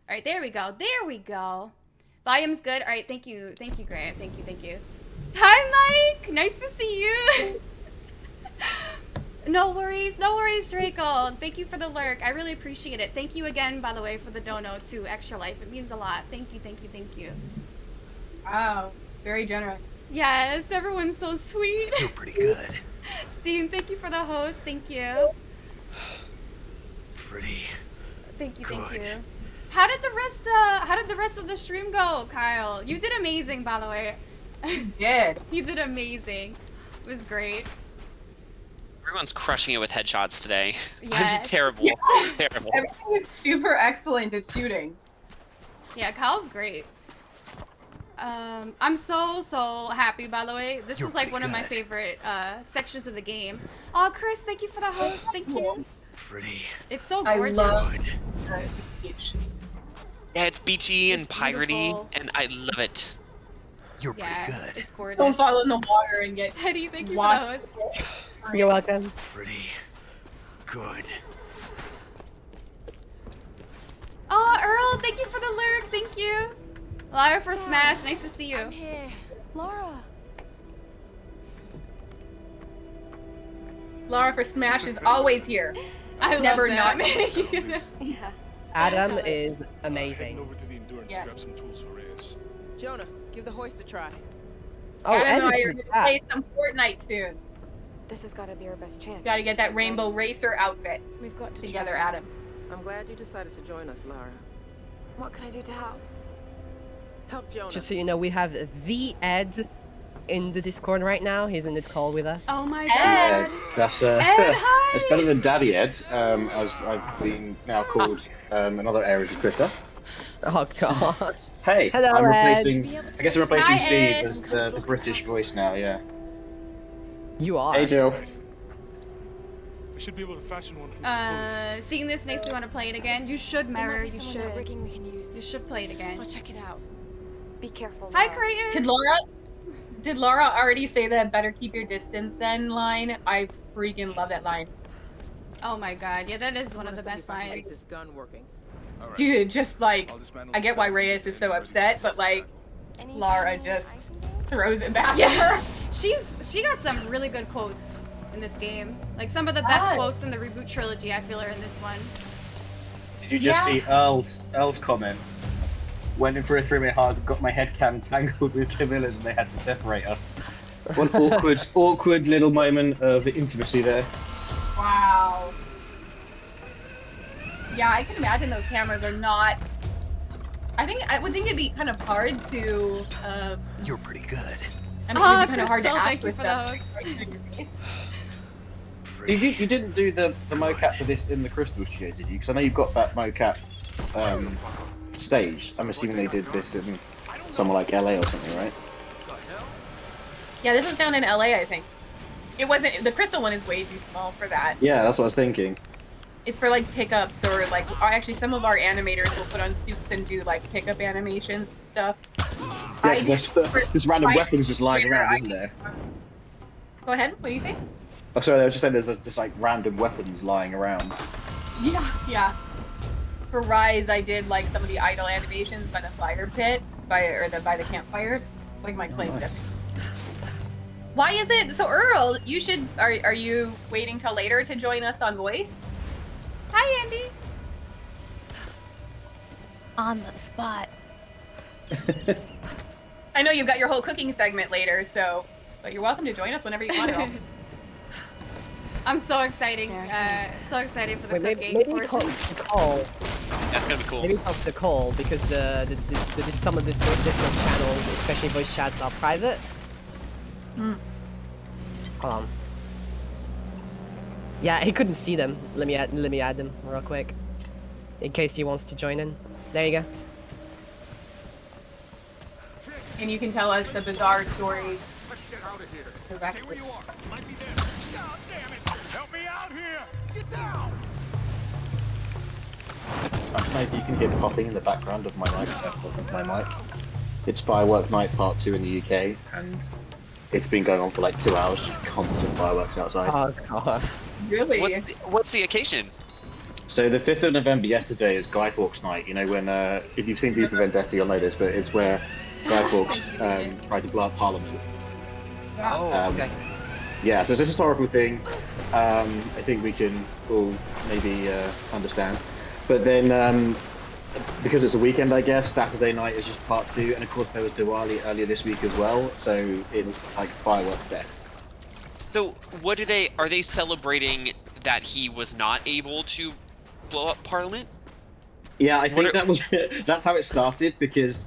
right, there we go. There we go. Volume's good. All right, thank you. Thank you, Grant. Thank you, thank you. Hi, Mike. Nice to see you. No worries, Draco. Thank you for the lurk. I really appreciate it. Thank you again, by the way, for the dono to Extra Life. It means a lot. Thank you, thank you, thank you. Wow, very generous. Yes, everyone's so sweet. You're pretty good. Steam, thank you for the host. Thank you. Pretty. Thank you, good. thank you. How did the rest of the stream go, Kyle? You did amazing, by the way. Yeah. You did amazing. It was great. Everyone's crushing it with headshots today. Yes. I'm terrible. Yeah. Terrible. Everything is super excellent at shooting. Yeah, Kyle's great. I'm so happy, by the way. This is like one of my favorite sections of the game. Oh, Chris, thank you for the host. Thank you. Pretty. It's so gorgeous. I love the beach. Yeah, it's beachy and It's piratey, beautiful. and I love it. You're Yeah, pretty good. it's gorgeous. Don't fall in the water and get Hetty, thank you for the washed. host. You're welcome. Pretty. Good. Oh, Earl, thank you for the lyric. Thank you. Lara for Smash. Nice to see you. I'm here. Laura. Laura for Smash is always here. I Never love them. not. Yeah. Adam is amazing. Over to the Endurance Yes. to grab some tools for Reyes. Jonah, give the hoist a try. Oh, Adam and I Eddie are did gonna that. play some Fortnite soon. This has got to be our best chance. Gotta get that Rainbow Racer outfit We've got to together, try. Adam. I'm glad you decided to join us, Lara. What can I do to help? Help Jonah. Just so you know, we have the Ed in the Discord right now. He's in the call with us. Oh my Ed. god. That's Ed, hi. it's better than Daddy Ed, as I've been now called in other areas of Twitter. Oh god. Hey, Hello, I'm Ed. replacing. I guess I'm replacing Hi, Steve Ed. as the British voice now. Yeah. You are. Hey, Jill. Right. I should be able to fashion one from some Seeing this makes me want to play it again. You should, There might Mara. be You some under should. rigging we can use. You should play it again. I'll check it out. Be careful. Hi, Laura. Creighton. Did Laura already say that better keep your distance then line? I freaking love that line. Oh my god. Yeah, that is one of the Wanna see best if I can make lines. this gun working. All right. Dude, just like, I'll dismantle I get the why cell. Reyes is so upset, but like, Any Lara cunning just ideas? throws it back at Yeah. her. She got some really good quotes in this game. Like some of the best Yes. quotes in the reboot trilogy, I feel, are in this one. Did you just see Earl's comment? Went in for a three-way hug, got my head cam tangled with Camilla's, and they had to separate us. One awkward little moment of intimacy there. Wow. Yeah, I can imagine those cameras are not. I would think it'd be kind of hard to. You're pretty good. I mean, Oh, it'd be kind of hard to Crystal, act thank you with for them. Pretty. You didn't do the mocap for this in the Crystal Studio, did you? Because I know you've got that mocap stage. I'm assuming they did this in somewhere like LA or something, right? Yeah, this was down in LA, I think. It wasn't. The crystal one is way too small for that. Yeah, that's what I was thinking. It's for like pickups or like. Actually, some of our animators will put on suits and do like pickup animations and stuff. Yeah, because there's random weapons just lying around, isn't there? Go ahead. What do you say? Oh, sorry, I was just saying there's just like random weapons lying around. Yeah. For Rise, I did like some of the idle animations by the fire pit, by the campfires, like my claim. Nice. Why is it so, Earl? You should. Are you waiting till later to join us on voice? Hi, Andy. On the spot. I know you've got your whole cooking segment later, so but you're welcome to join us whenever you want. Earl. I'm so excited. There's So excited for the Wait, cooking maybe talk portion. to Cole. That's gonna be cool. Maybe talk to Cole because some of this Discord channels, especially voice chats, are private. Hmm. Hold on. Yeah, he couldn't see them. Let me add them real quick, in case he wants to join in. There you go. And you can tell us the bizarre stories. Let's get out of here. directly. Stay where you are. Might be there. God damn it! Help me out here! Get down! Maybe you can hear popping in the background of my mic. It's Firework Night Part 2 in the UK, and it's been going on for like 2 hours, just constant fireworks outside. Oh god. Really? What's the occasion? So the 5th of November yesterday is Guy Fawkes night. You know when if you've seen V for Vendetta, you'll know this, but it's where Guy Fawkes tried to blow up Parliament. Oh, okay. Yeah, so it's a historical thing. I think we can all maybe understand. But then, because it's a weekend, I guess, Saturday night is just part 2. And of course, there was Diwali earlier this week as well. So it was like firework fest. So are they celebrating that he was not able to blow up Parliament? Yeah, I think that's how it started because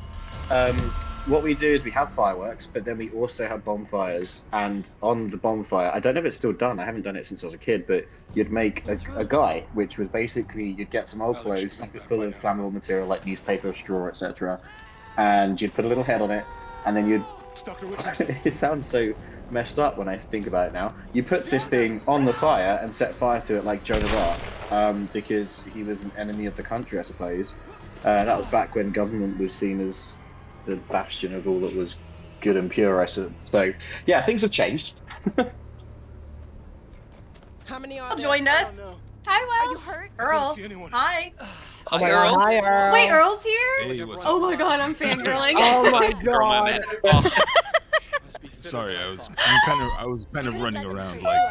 what we do is we have fireworks, but then we also have bonfires. And on the bonfire, I don't know if it's still done. I haven't done it since I was a kid, but you'd make a guy, which was basically you'd get some old clothes, stuff it full of flammable material like newspaper, straw, etc., and you'd put a little head on it, and then you'd. It sounds so messed up when I think about it now. You put this thing on the fire and set fire to it like Joan of Arc, because he was an enemy of the country, I suppose. That was back when government was seen as the bastion of all that was good and pure, I said. So, yeah, things have changed. How many are there? Joined us. Hi, Are you Welsh. hurt? Earl. Hi. Oh my god, hi, Earl. Wait, Earl's here? Hey, what's Oh up? my god, I'm fangirling. Oh my Girl, my man. god. Oh, Sorry, I was kind of running around like.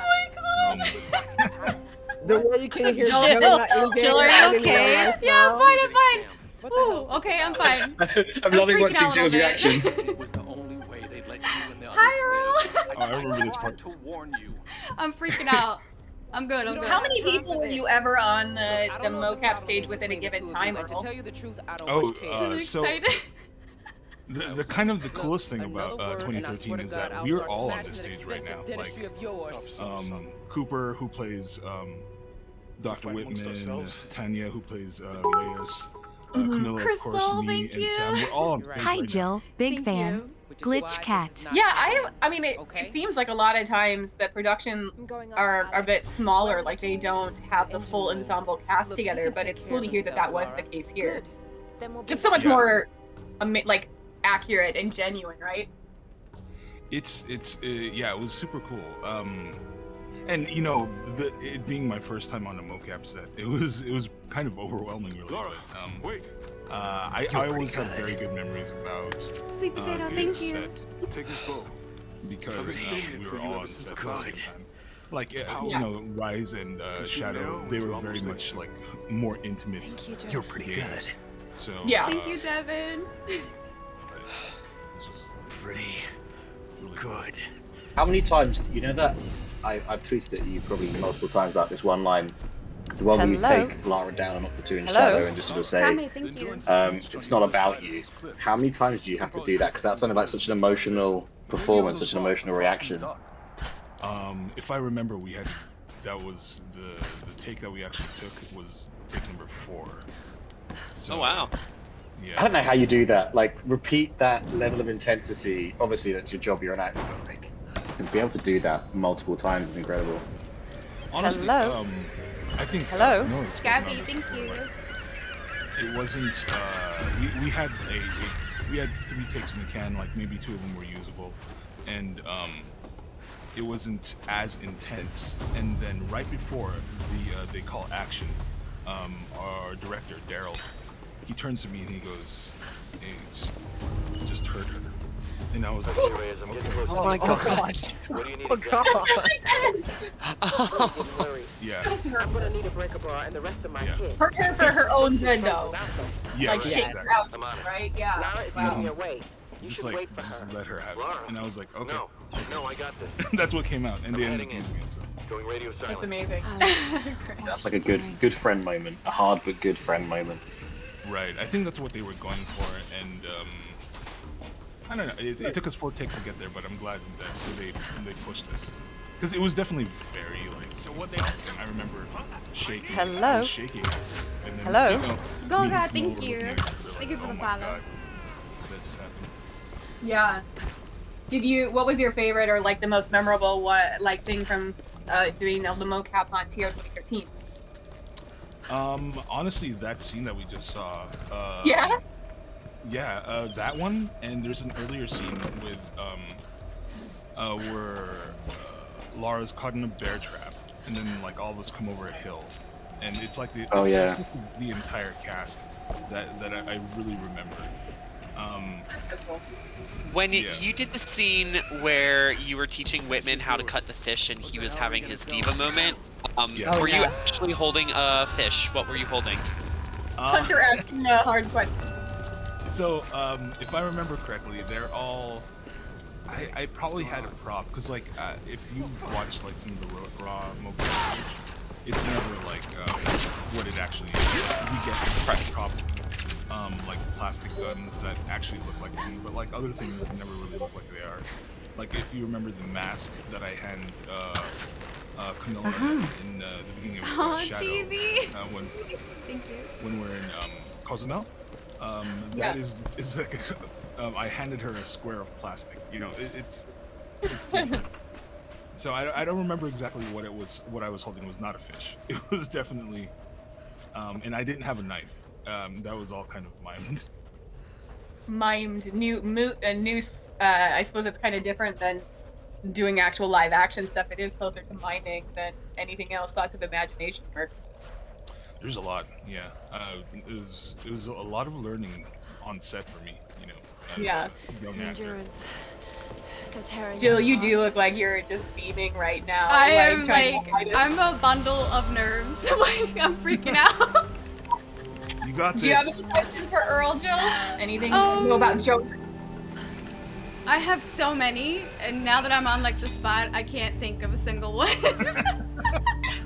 The way you can hear Jill, Jill, not in Jill, are you game, in okay? real life Yeah, now. I'm fine, I'm fine. What the hell Ooh, is this? okay, I'm fine. I'm loving freaking watching out a Jill's little reaction. It was the only way they'd let you and the others Hi, live. Oh, I remember this part. To warn you. I'm freaking out. I'm good, I'm good. How many people were you ever on Look, the I don't know if mocap battle stage is with at a between the given two of time, you, but Earl? to tell you the truth, I don't Oh, watch cable. I'm so excited. the kind of the coolest thing Another about word, and I 2013 swear to is God, that I'll we're start all on smashing this that stage right expensive now. dentistry of yours. Cooper, who plays Dr. fight amongst Whitman, ourselves. Tanya, who plays Leas, Camilla, of course, Crystal, me, thank and you. Sam. We're all on You're stage right. Hi, right now. Jill. Big Thank fan. you. Which is Glitch why this cat. is not Yeah, happening. I mean, Okay. it seems like a lot of times the production I'm going are a bit smaller, like they don't have the full ensemble cast Look, he together, can but take it's care cool of to hear that himself, that was the Lara. case here. Good. Then we'll be Just so much Yeah. more, like, accurate and genuine, right? It's yeah, it was super cool. And you know, it being my first time on a mocap set, it was kind of overwhelming, really. Laura, But, wait. I You're always pretty have good. very good memories about Sweet potato, this thank you. set Take his bow. because I've been waiting we for were you all ever on since set I at the found same you. time. Like Yeah. you know, Rise and You Shadow, know, they you're were very almost much there. like more intimate. Thank you, Jill. You're pretty games. good. So Yeah. Thank you, Devin. this was Pretty really cool. good. How many times, you know that I've tweeted at you probably multiple times about this one line, the one where you Hello? take Lara down and up to in Hello? shadow and just sort of say, Tommy, thank you. it's not about you. How many times do you have to do that? Because that sounded like such an emotional performance, such an emotional reaction. If I remember, that was the take that we actually took was take number 4. So, oh wow. Yeah. I don't know how you do that. Like, repeat that level of intensity. Obviously, that's your job. You're an actor, but like, to be able to do that multiple times is incredible. Honestly, Hello? I think. Hello? No, it's Gabby, spoken on thank before, you. but It wasn't. We had we had 3 takes in the can. Like maybe 2 of them were usable, and it wasn't as intense. And then right before they call action, our director Daryl, he turns to me and he goes, hey, just hurt her. And I was like, okay. Oh my god. Oh god. Yeah, I'm gonna need a breaker bar and the rest of my Yeah. kit. Hurt her for her own good, though. yeah, Like, right, shake exactly. her out, right? Yeah. Lara is Wow. moving away. You Just should like, wait for just her. let her have it. Laura. And I was like, okay. No, I got this. That's what came out, and they ended heading up in. using it. So. Going radio That's silent. amazing. That's like a good friend moment, a hard but good friend moment. Right. I think that's what they were going for, and I don't know. It took us 4 takes to get there, but I'm glad that they pushed us because it was definitely very like. So what I remember shaking. I Hello? was shaking. And then, Hello? You know, Go, me and God, Camilla thank were you. looking at each other Thank you for oh the my follow. God, that just happened. Yeah. What was your favorite or like the most memorable thing from doing the mocap on TR2013? Honestly, that scene that we just saw. Yeah? Yeah, that one, and there's an earlier scene with where Lara's caught in a bear trap, and then like all of us come over a hill, and it's like Oh, it's yeah. just the entire cast that I really remember. When Yeah. you did the scene where you were teaching Whitman how to cut the fish and he was having his diva moment, Yeah. Oh, were you yeah. actually holding a fish? What were you holding? Hunter asking a hard question. So, if I remember correctly, they're all. I probably had a prop because, like, if you've watched like some of the raw mobile footage, it's never like what it actually is. We get prop, like plastic guns that actually look like them, but like other things never really look like they are. Like if you remember the mask that I hand Camilla in the beginning of Oh, Shadow, Chibi. when Thank you. when we're in Cozumel. That is like I handed her a square of plastic. You know, it's different. So I don't remember exactly what it was. What I was holding was not a fish. It was definitely, and I didn't have a knife. That was all kind of mimed. Mimed noose. I suppose it's kind of different than doing actual live action stuff. It is closer to miming than anything else. Lots of imagination work. There's a lot, yeah. It was a lot of learning on set for me, you know. As Yeah. a young actor. Endurance. To tearing Jill, them you apart. do look like you're just beaming right now. I am trying to hide it. I'm a bundle of nerves. Like, I'm freaking out. You got this. Do you have any questions for Earl, Jill? Anything you know about Joker? I have so many, and now that I'm on like the spot, I can't think of a single one.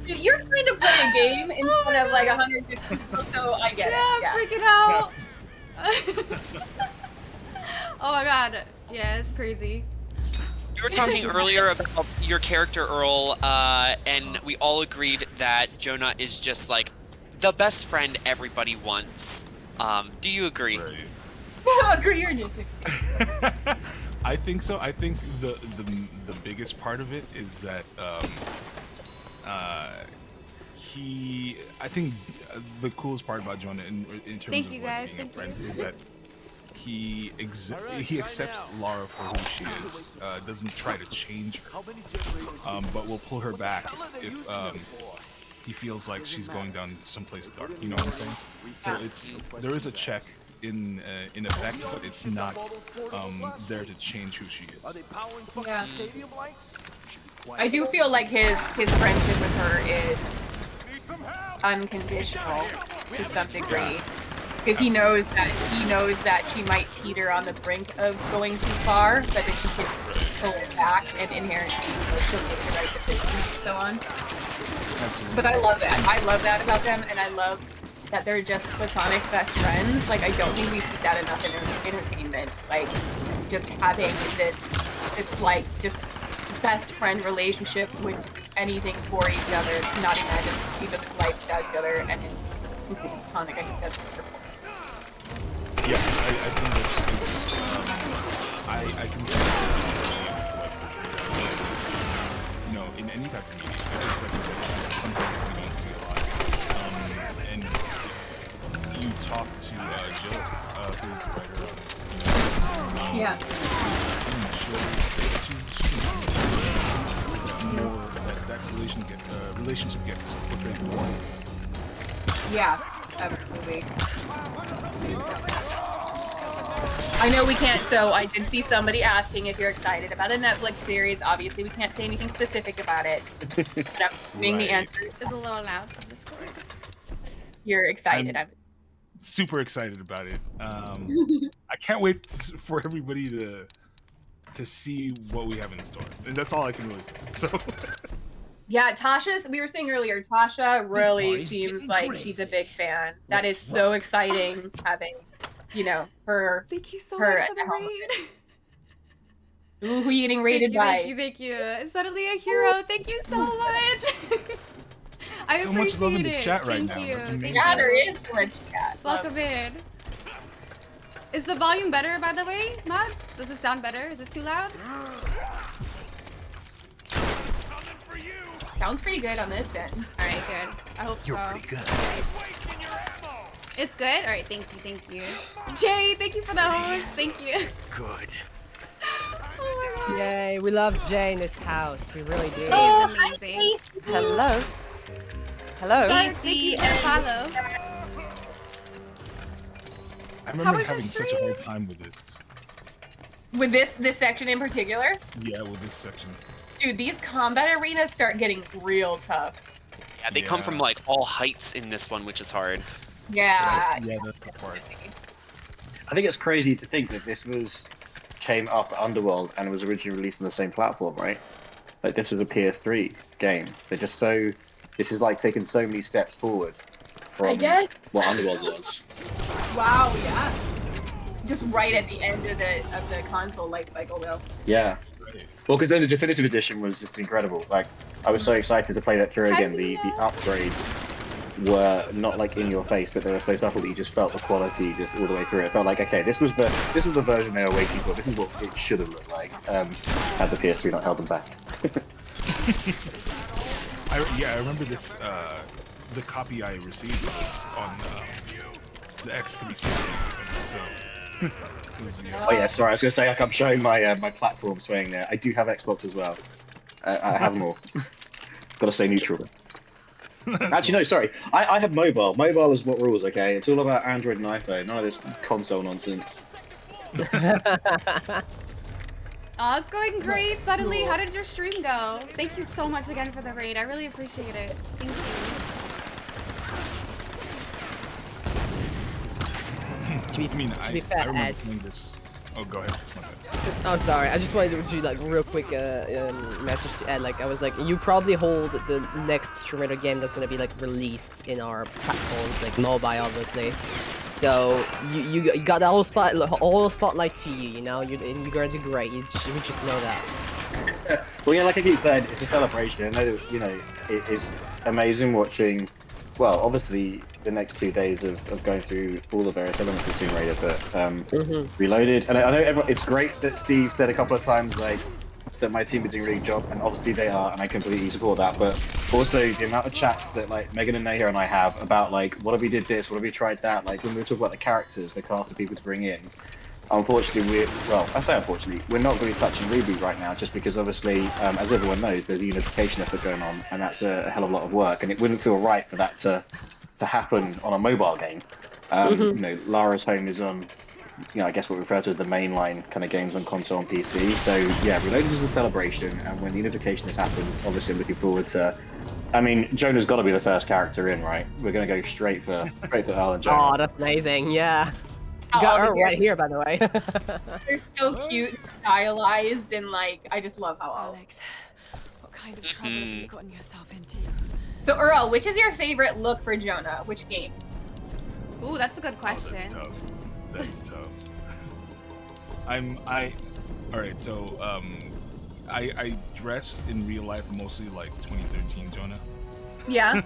Dude, you're trying to play a game in front of like 150 people, so I get it. I'm freaking out. Oh my god. Yeah, it's crazy. We were talking earlier about your character Earl, and we all agreed that Jonah is just like the best friend everybody wants. Do you agree? Right. Agree or disagree? I think so. I think the biggest part of it is that I think the coolest part about Jonah in terms Thank of you, like, guys. being a Thank friend you. is that he accepts Lara for who she is. Doesn't try to change her, but will pull her back if he feels like she's going down someplace dark. You know what I'm saying? So there is a check in effect, but it's not there to change who she is. Yeah. I do feel like his friendship with her is unconditional to some degree, because he knows that she might teeter on the brink of going too far, but that she can pull it back, and inherently she'll make the right decision and so on. Absolutely. But I love that about them, and I love that they're just platonic best friends. Like, I don't think we see that enough in entertainment. Like, just having this like just best friend relationship, would do anything for each other, not imagine each other's life without each other, and it's completely platonic. I think that's wonderful. Yeah, I think that's I can see you know, in any type of media, like you said, that's something that we don't see a lot. And you talk to Jill, who's the writer of Yeah. More that relationship gets portrayed more. Yeah, absolutely. I know we can't, so I did see somebody asking if you're excited about a Netflix series. Obviously, we can't say anything specific about it. But I'm giving the answer. It's a little announced in Discord. You're excited. I'm Super excited about it. I can't wait for everybody to see what we have in store, and that's all I can really say. So. Yeah, we were saying earlier, Tasha really party's seems getting like crazy. she's a big fan. That is so exciting, having, you know, her. Thank you so Her much for the at home. raid. Ooh, who are you getting rated by? Thank you. Suddenly a hero. Thank you so much. I So appreciate much love in the it. chat right Thank now. you. That's Thank amazing. Yeah, you. there is so much chat. Welcome in. Is the volume better, by the way, mods? Does it sound better? Is it too loud? Coming for you. Sounds pretty good on this end. All right, good. I hope You're so. pretty good. Wasting your ammo. It's good? All right, thank you. Jay, thank you for the host. Thank you. Good. Oh my god. Yay, we love Jay in this house. We really do. Jay is amazing. Hello. Hello. Daisy and Apollo. I remember was your having such a hard time with it. With this section in particular, Yeah, with this section. dude, these combat arenas start getting real tough. Yeah, they come from like all heights in this one, which is hard. Yeah. Yeah, that's the part. I think it's crazy to think that this came up at Underworld and was originally released on the same platform, right? Like this was a PS3 game. They're just so. This is like taking so many steps forward from I guess. what Underworld was. Wow. Yeah. Just right at the end of the console life cycle, though. Yeah. Well, because then the definitive edition was just incredible. Like, I was so excited to play that through again. The upgrades were not like in your face, but they were so subtle that you just felt the quality just all the way through. It felt like, okay, this was the version they were waiting for. This is what it should have looked like. Had the PS3 not held them back. I remember this. The copy I received was on the X360. So. Oh yeah, sorry. I was gonna say like I'm showing my my platform swaying there. I do have Xbox as well. I have them all. Gotta stay neutral. Actually, no, sorry. I have mobile. Mobile is what rules, okay? It's all about Android and iPhone. None of this console nonsense. Oh, it's going great. Suddenly, how did your stream go? Thank you so much again for the raid. I really appreciate it. Thank you. I remember playing this. Oh, go ahead. Oh, sorry. I just wanted to do like real quick message to add. Like, I was like, you probably hold the next Tomb Raider game that's gonna be like released in our platforms, like mobile, obviously. So you got all spotlight to you. You know, you're gonna do great. You just know that. Well, yeah, like I keep saying, it's a celebration. I know that, you know, it is amazing watching. Well, obviously, the next 2 days of going through all the various elements of Tomb Raider, but Reloaded. And I know it's great that Steve said a couple of times, like, that my team are doing a really good job, and obviously they are, and I completely support that. But also the amount of chats that like Megan and Nahir and I have about like, what if we did this, what if we tried that? Like when we talk about the characters, the cast of people to bring in. Unfortunately, I say unfortunately, we're not going to be touching Reboot right now, just because obviously, as everyone knows, there's a unification effort going on, and that's a hell of a lot of work, and it wouldn't feel right for that to happen on a mobile game. You know, Lara's Home is on, you know, I guess what we refer to as the mainline kind of games on console and PC. So yeah, Reloaded is a celebration, and when the unification has happened, obviously I'm looking forward to. I mean, Jonah's got to be the first character in, right? We're going to go straight for Earl and Jonah. Oh, that's amazing! Yeah. You got her right here, by the way. They're so cute, stylized, and like I just love how all. Alex, what kind of trouble have you gotten yourself into? So Earl, which is your favorite look for Jonah? Which game? Ooh, that's a good question. That's tough. That's tough. Alright, so I dress in real life mostly like 2013 Jonah. Yeah.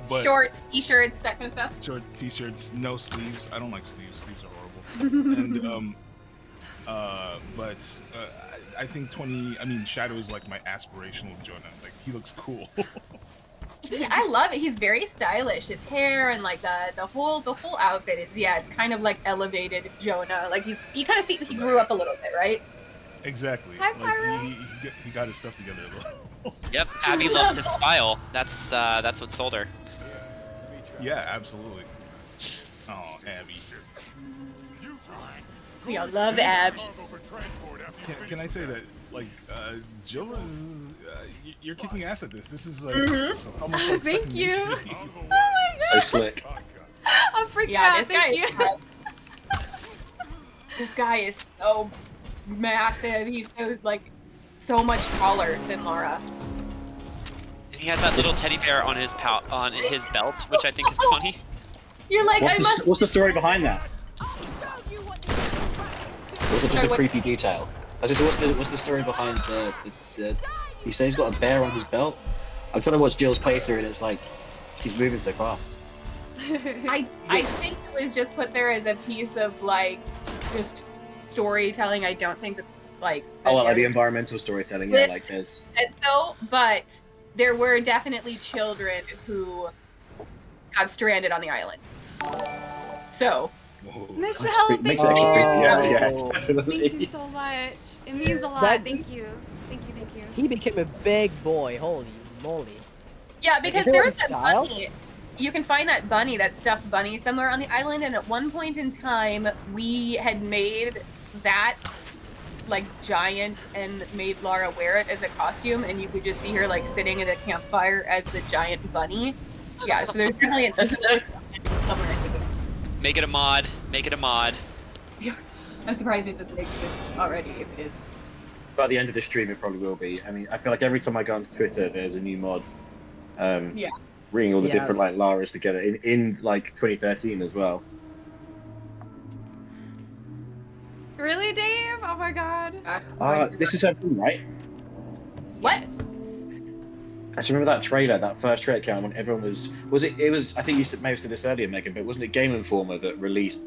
But Shorts, t-shirts, that kind of stuff. short t-shirts, no sleeves. I don't like sleeves. Sleeves are horrible. And but I think Shadow is like my aspirational Jonah. Like he looks cool. Yeah, I love it. He's very stylish. His hair and like the whole outfit is it's kind of like elevated Jonah. Like you kind of see that he grew up a little bit, right? Exactly. Hi, Like Pyro. he got his stuff together a little. Yep, Abby loved his style. That's what sold her. Yeah, absolutely. Oh, Abby. We all love Abby. Can I say that, like, Jill is, you're kicking ass at this. This is like, it's almost like Thank second you. nature to me. Oh my god. So slick. I'm freaking Yeah, out. this guy Thank you. This guy is so massive. He's so much taller than Laura. And he has that little teddy bear on his belt, which I think is funny. You're like, What's the story behind that? Was it just a creepy detail? I just what's the story behind the you say he's got a bear on his belt? I'm trying to watch Jill's playthrough and it's like he's moving so fast. I think it was just put there as a piece of like just storytelling. I don't think that like Like the environmental storytelling, yeah, like there's. So, but there were definitely children who got stranded on the island. So. Michelle, Makes thank it you. extra creepy. Yeah, definitely. Thank you so much. It means a lot. That- Thank you. Thank you. He became a big boy. Holy moly. Yeah, because Is there there's a that style? bunny. You can find that bunny, that stuffed bunny, somewhere on the island. And at one point in time, we had made that like giant and made Lara wear it as a costume, and you could just see her like sitting at a campfire as the giant bunny. Yeah, so there's definitely there's another somewhere in the game. Make it a mod. Make it a mod. I'm surprised it doesn't exist already. If it is. By the end of the stream, it probably will be. I mean, I feel like every time I go onto Twitter, there's a new mod. Yeah. Bringing all the Yeah. different like Laras together in like 2013 as well. Really, Dave? Oh my god. This is something, right? What? Yes. I just remember that trailer, that first trailer came out when everyone was I think you may have said this earlier, Megan, but wasn't it Game Informer that released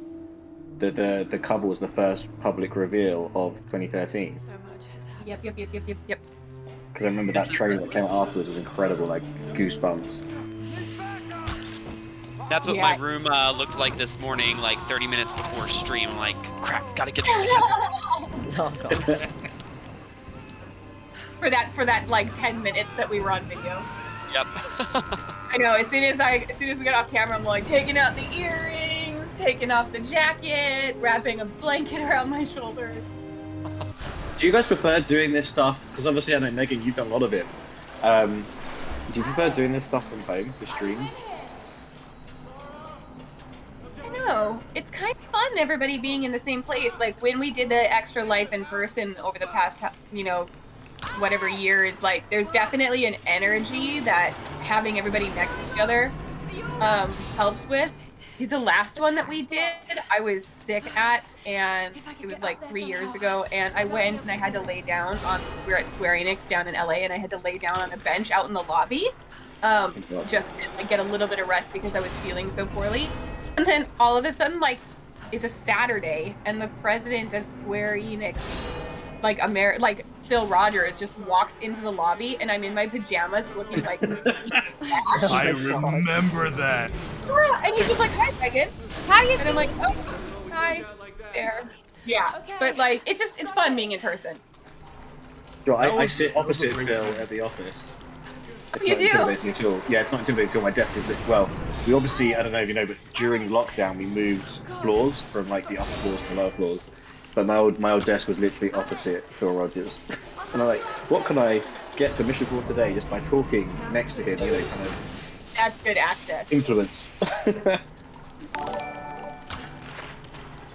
the cover was the first public reveal of 2013? So much has happened. Yep. Because I remember that trailer that came out afterwards was incredible, like goosebumps. That's what my room looked like this morning, like 30 minutes before stream. I'm like, crap, gotta get this together. Oh, God. for that like 10 minutes that we were on video. Yep. I know. As soon as we got off camera, I'm like taking out the earrings, taking off the jacket, wrapping a blanket around my shoulders. Do you guys prefer doing this stuff? Because obviously I know, Megan, you've done a lot of it. Do you prefer doing this stuff from home for streams? I know. It's kind of fun, everybody being in the same place. Like when we did the Extra Life in person over the past, whatever years, like there's definitely an energy that having everybody next to each other helps with. The last one that we did, I was sick at, and it was like 3 years ago, and I went and I had to lay down we were at Square Enix down in LA, and I had to lay down on a bench out in the lobby, just to like, get a little bit of rest because I was feeling so poorly. And then all of a sudden, like, it's a Saturday, and the president of Square Enix, like Phil Rogers, just walks into the lobby, and I'm in my pajamas looking like I remember that. Yeah, and he's just like, "Hi, Megan." How you? And I'm like, "Oh, hi, there." Yeah, but like, it's fun being in person. So I sit opposite Phil at the office. It's You not do? intimidating at all. Yeah, it's not intimidating at all. My desk is well. We obviously, I don't know if you know, but during lockdown we moved floors from like the upper floors to the lower floors. But my old desk was literally opposite Phil Rogers, and I'm like, what can I get permission for today just by talking next to him? You know, kind of That's good access. influence.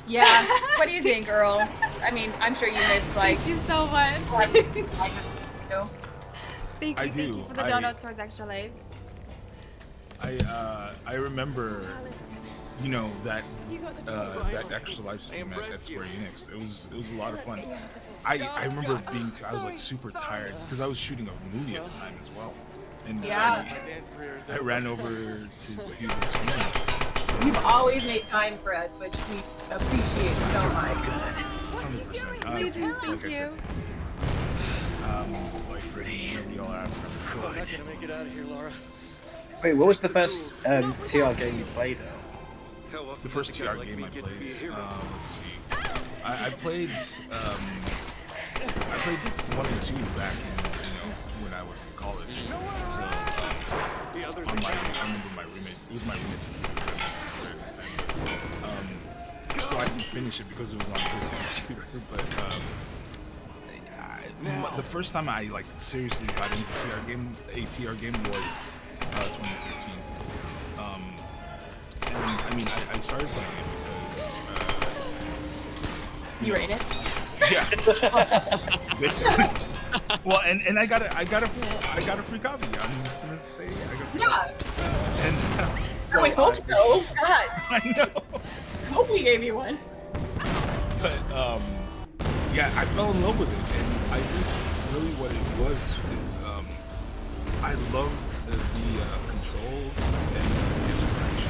Yeah. What do you think, Earl? I mean, I'm sure you missed like. Thank you so much. Thank I you do. for the donut towards Extra Life. I remember, that Extra Life stream at Square Enix. It was a lot of fun. I remember I was like super tired because I was shooting a movie at the time as well, and I ran over to do the stream. You've always made time for us, which we appreciate so much. 100%. Legends, thank like I you. said, pretty. Y'all ask. We're not gonna make it out of here, Laura. Wait, what was the first TR game you played? The first TR game I played. Let's see. I played 1 and 2 back in when I was in college. So I remember my roommate. It was my roommate's computer. So I didn't finish it because it was on his computer. But the first time I like seriously got into a TR game was 2013. And I mean, I started playing it because You rate it? yeah, basically. Well, and I got a free copy. I'm just gonna say Yeah. So I would hope so. God. I know. Hope we gave you one. But yeah, I fell in love with it, and I think really what it was is I loved the controls and the interaction.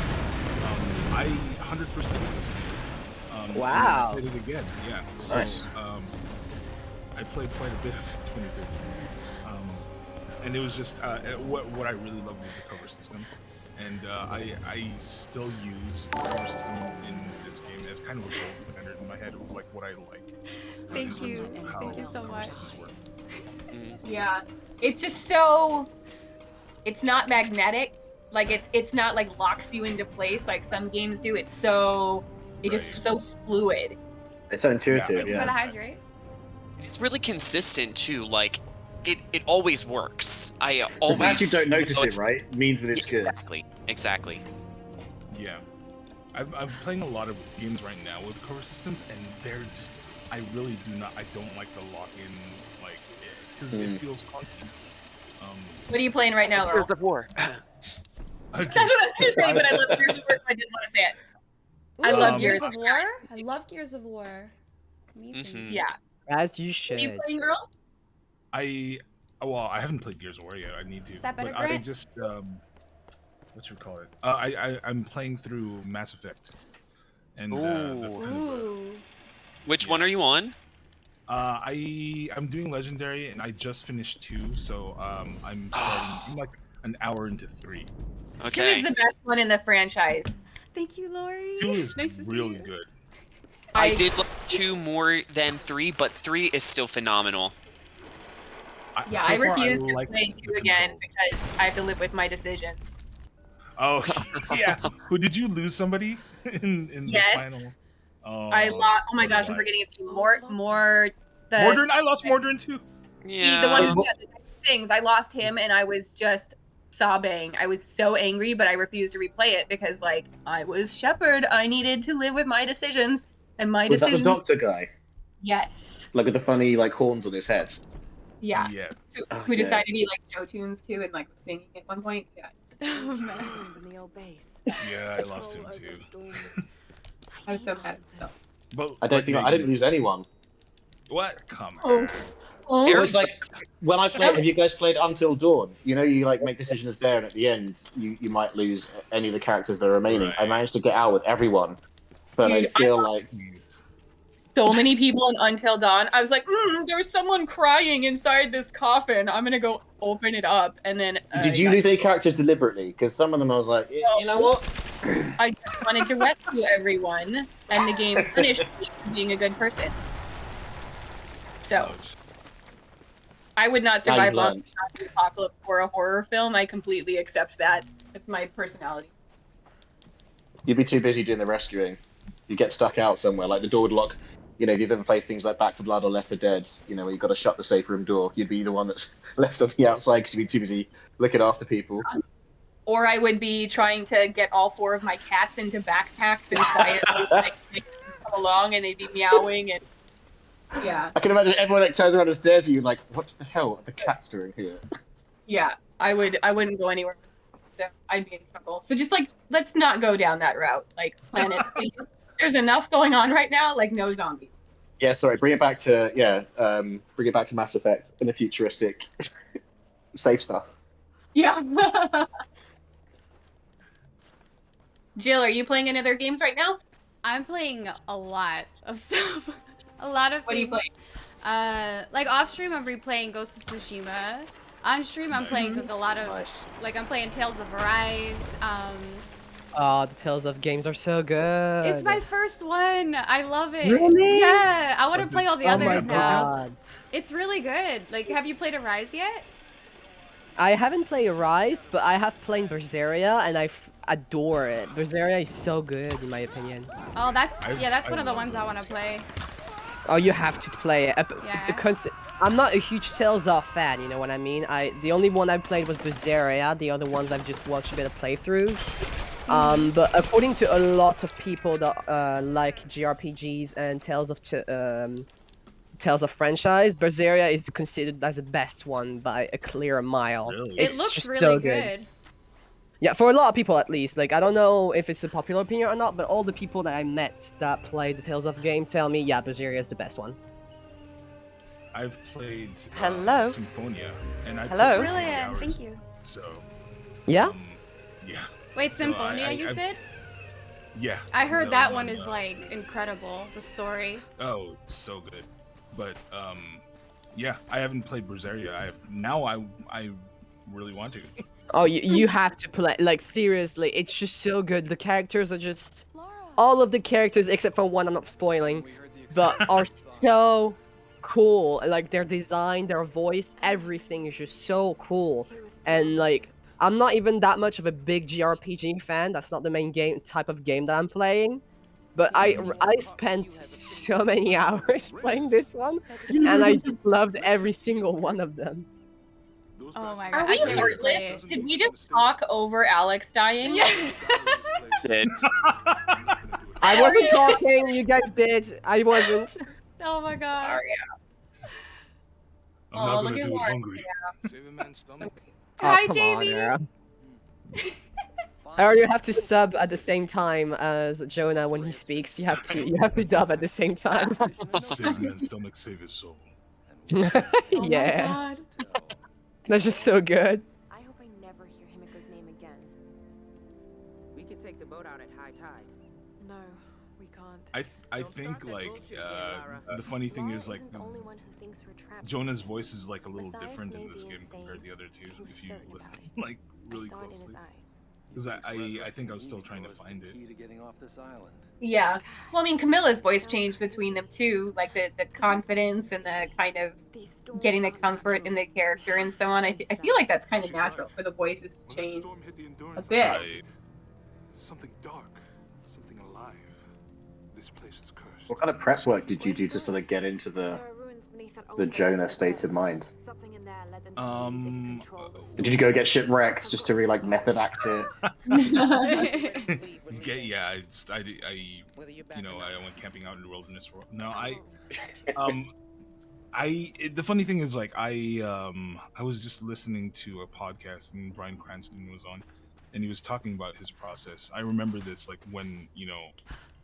I 100% this game. Wow. I played it again. Yeah. So, Nice. I played quite a bit of it in 2013. And it was just what I really loved was the cover system. And I still use the cover system in this game as kind of a gold standard in my head of like what I like. Thank you. Thank you so much. Yeah. It's just so it's not magnetic. Like it's not like locks you into place like some games do. It's so just so fluid. It's so intuitive, Thank you for the yeah. hydrate. It's really consistent too. Like it always works. I The always fact you don't notice know it, it's- right, means that it's good. Exactly. Yeah. I'm playing a lot of games right now with cover systems, and they're just, I really don't like the lock-in, like, because it feels clunky. What are you playing right now, Laurel? Gears of War. That's what I was gonna say, but I love Gears of War, so I didn't want to say it. I love Gears Gears of War. I love Gears of War. Amazing. Yeah. As you What are you should. playing, girl? I haven't played Gears of War yet. I need to. Is that better, but I Grant? just what you call it? I'm playing through Mass Effect, and that's kind of Ooh. Which one are you on? I'm doing Legendary, and I just finished 2, so I'm starting I'm like an hour into 3. 2 Okay. is the best one in the franchise. Thank you, Lori. 2 is Nice to see really you. good. I did like 2 more than 3, but 3 is still phenomenal. Yeah, So I far, refuse to like play the 2 again controls. because I have to live with my decisions. Oh yeah. Who did you lose somebody in Yes. the final? Oh, I lost. Oh my so gosh, did I'm I. forgetting his name. The Mordrin. I lost Mordrin too. the one Yeah. who sings. I lost him, and I was just sobbing. I was so angry, but I refused to replay it because, like, I was Shepard. I needed to live with my decisions, and my Was that the decisions. doctor guy? Yes. Like with the funny like horns on his head? Yeah. Yeah. Who decided he liked show tunes too and like was singing at one point? Yeah. Oh, man. In the old base. Yeah, I lost him too. I was so mad. So. But I don't think I didn't lose anyone. What? Come Oh. on. Oh. It was like when I played. Have you guys played Until Dawn? You know, you like make decisions there, and at the end, you might lose any of the characters that are remaining. Right. I managed to get out with everyone, but Dude, I feel like So many people in Until Dawn. I was like, there's someone crying inside this coffin. I'm gonna go open it up, and then. did you lose any characters deliberately? Because some of them I was like, you know what? I just wanted to rescue everyone, and the game punished me for being a good person. So. I would not survive long enough the apocalypse for a horror film. I completely accept that. It's my personality. You'd be too busy doing the rescuing. You get stuck out somewhere, like the door would lock. You know, if you've ever played things like Back 4 Blood or Left 4 Dead, you know, where you've got to shut the safe room door, you'd be the one that's left on the outside because you'd be too busy looking after people. Or I would be trying to get all 4 of my cats into backpacks and quietly like, make them come along, and they'd be meowing and yeah. I can imagine everyone like turns around and stares at you like, what the hell are the cats doing here? Yeah, I wouldn't go anywhere. So I'd be in trouble. So just like, let's not go down that route. Like, planet, there's enough going on right now. Like, no zombies. Yeah, sorry. Bring it back to bring it back to Mass Effect and the futuristic, safe stuff. Yeah. Jill, are you playing any other games right now? I'm playing a lot of stuff. A lot of What are you things. playing? Like off stream, I'm replaying Ghost of Tsushima. On stream, I'm playing like, a lot of like I'm playing Tales of Arise. Oh, the Tales of games are so good. It's my first one. I love it. Really? Yeah, I want to play all the Oh others my now. god. It's really good. Like, have you played Arise yet? I haven't played Rise, but I have played Berseria, and I adore it. Berseria is so good, in my opinion. Oh, that's one of the ones I want to play. Oh, you have to play it. Yeah. I'm not a huge Tales of fan, you know what I mean? The only one I played was Berseria. The other ones I've just watched a bit of playthroughs. But according to a lot of people that like JRPGs and Tales of franchise, Berseria is considered as the best one by a clear mile. Really? It It's looks just really so good. Yeah, for a lot of people at least. Like, I don't know if it's a popular opinion or not, but all the people that I met that play the Tales of game tell me, yeah, Berseria is the best one. I've played Hello? Symphonia, and I Hello? played Brilliant. 40 hours, Thank you. So Yeah? yeah, Wait, So Symphonia, you I've- said? yeah. I heard the that one is like incredible. The story. Oh, it's so good. But yeah, I haven't played Berseria. I really want to. Oh, you have to play. Like, seriously, it's just so good. The characters are just... All of the characters, except for one I'm not spoiling, but are so cool. Like, their design, their voice, everything is just so cool. And, like, I'm not even that much of a big JRPG fan. That's not the main type of game that I'm playing. But I spent so many hours playing this one, and I just loved every single one of them. Oh my Are god, we I can't wait to play heartless? it. Did we just talk over Alex dying? Yeah. Did. I wasn't talking, you guys did. I wasn't. Oh my god. Sorry. I'm not look gonna at do it Lauren. hungry. Save a man's stomach. Hi, come on, JB. girl. Or you have to sub at the same time as Jonah when he speaks. You have to dub at the same time. Save a man's stomach, save his soul. Oh my Yeah, god. that's just so good. I hope I never hear Himiko's name again. We can take the boat out at high tide. No, we can't. I Don't think start that like bullshit again, Lara. the funny thing Laura is like isn't the only one who thinks we're trapped. Jonah's voice is like a little Matthias different in may this be game insane, compared to the other two. but he was If you certain listen about it. like really I saw it in closely, his eyes. because I think I was still trying to find it. Key to getting off this island. Yeah. Well, I mean, Camilla's voice changed between them too, like the confidence and the kind of These storms getting the aren't comfort in the natural. character and so on. I feel like that's kind of natural for the voices to When that change storm hit the a Endurance, bit. Right. something dark, something alive. This place is cursed. What kind of prep work did you do to sort of get into the There are ruins beneath that the old Jonah place. state of mind? Something in there led them to believe they could control the Did you go get shipwrecks just to really like method act it? Yeah, I went camping out in the wilderness for no, the funny thing is like I was just listening to a podcast and Bryan Cranston was on, and he was talking about his process. I remember this like when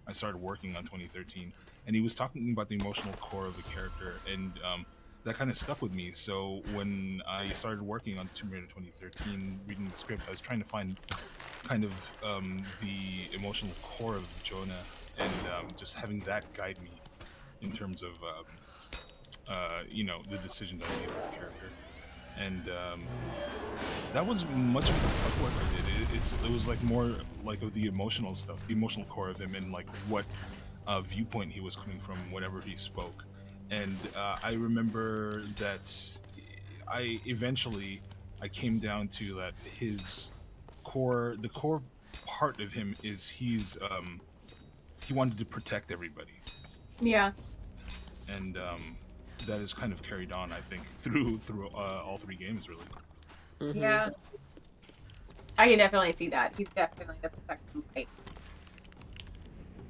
I started working on 2013, and he was talking about the emotional core of the character, and that kind of stuck with me. So when I started working on Tomb Raider 2013, reading the script, I was trying to find kind of the emotional core of Jonah, and just having that guide me in terms of the decisions I made with the character. And that was much of the prep work I did. It was like more like of the emotional stuff, the emotional core of him, and like what viewpoint he was coming from whenever he spoke. And I remember that I eventually came down to that his core, the core part of him is he wanted to protect everybody. Yeah. And that is kind of carried on, I think, through all three games, really. Mhm. Yeah. I can definitely see that. He's definitely the protecting type.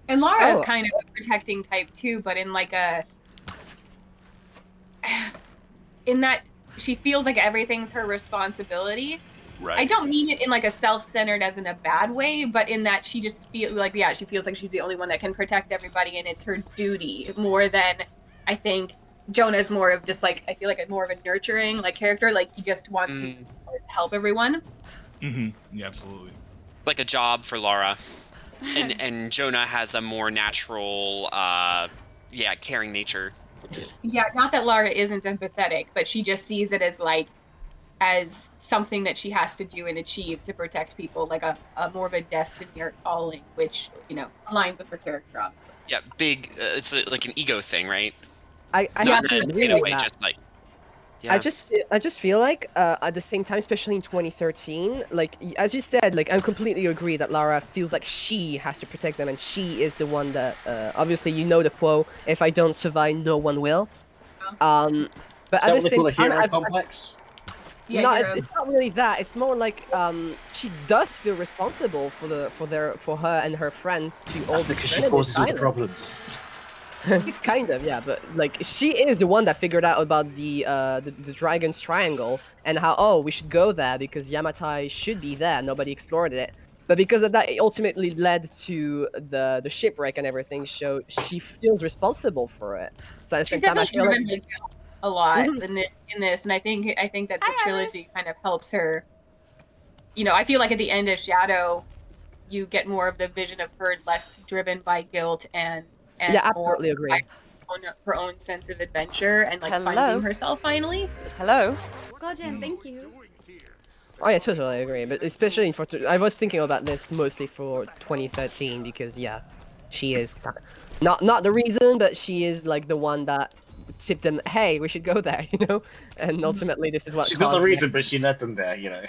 And Lara is kind of a protecting type too, but in like in that she feels like everything's her responsibility. Right. I don't mean it in like a self-centered as in a bad way, but in that she just feels like, yeah, she feels like she's the only one that can protect everybody and it's her duty more than, I think Jonah's more of just like, I feel like more of a nurturing like character, like he just wants to help everyone. Yeah, absolutely. Like a job for Laura. And Jonah has a more natural, caring nature. Yeah, not that Lara isn't empathetic, but she just sees it as like, as something that she has to do and achieve to protect people, like a more of a destiny or calling, which, aligns with her character, obviously. Yeah, big, it's like an ego thing, right? I Not have to in a agree negative with way, that. just like, yeah. I just feel like at the same time, especially in 2013, like as you said, like I completely agree that Lara feels like she has to protect them, and she is the one that obviously the quote, "If I don't survive, no one will." But Is at that the what they same call a time, hero complex? Yeah, no, heroes. it's not really that. It's more like she does feel responsible for her and her friends to all That's be because she stranded causes all the island. problems. Kind of, yeah, but like she is the one that figured out about the dragon's triangle and how we should go there because Yamatai should be there. Nobody explored it, but because of that, it ultimately led to the shipwreck and everything. So she feels responsible for it. So at the She's same time, I definitely feel like driven by guilt a lot Mhm. in this, and I think that the Hi, trilogy Iris. kind of helps her. I feel like at the end of Shadow, you get more of the vision of her less driven by guilt and yeah, more absolutely agree. by her own sense of adventure and like Hello? finding herself finally. Hello? Gojen, thank you. Oh yeah, totally agree. But especially I was thinking about this mostly for 2013 because she is not the reason, but she is like the one that tip them, hey, we should go there, you know. And ultimately, this is what. She's not the caused reason, but she led them there, you know.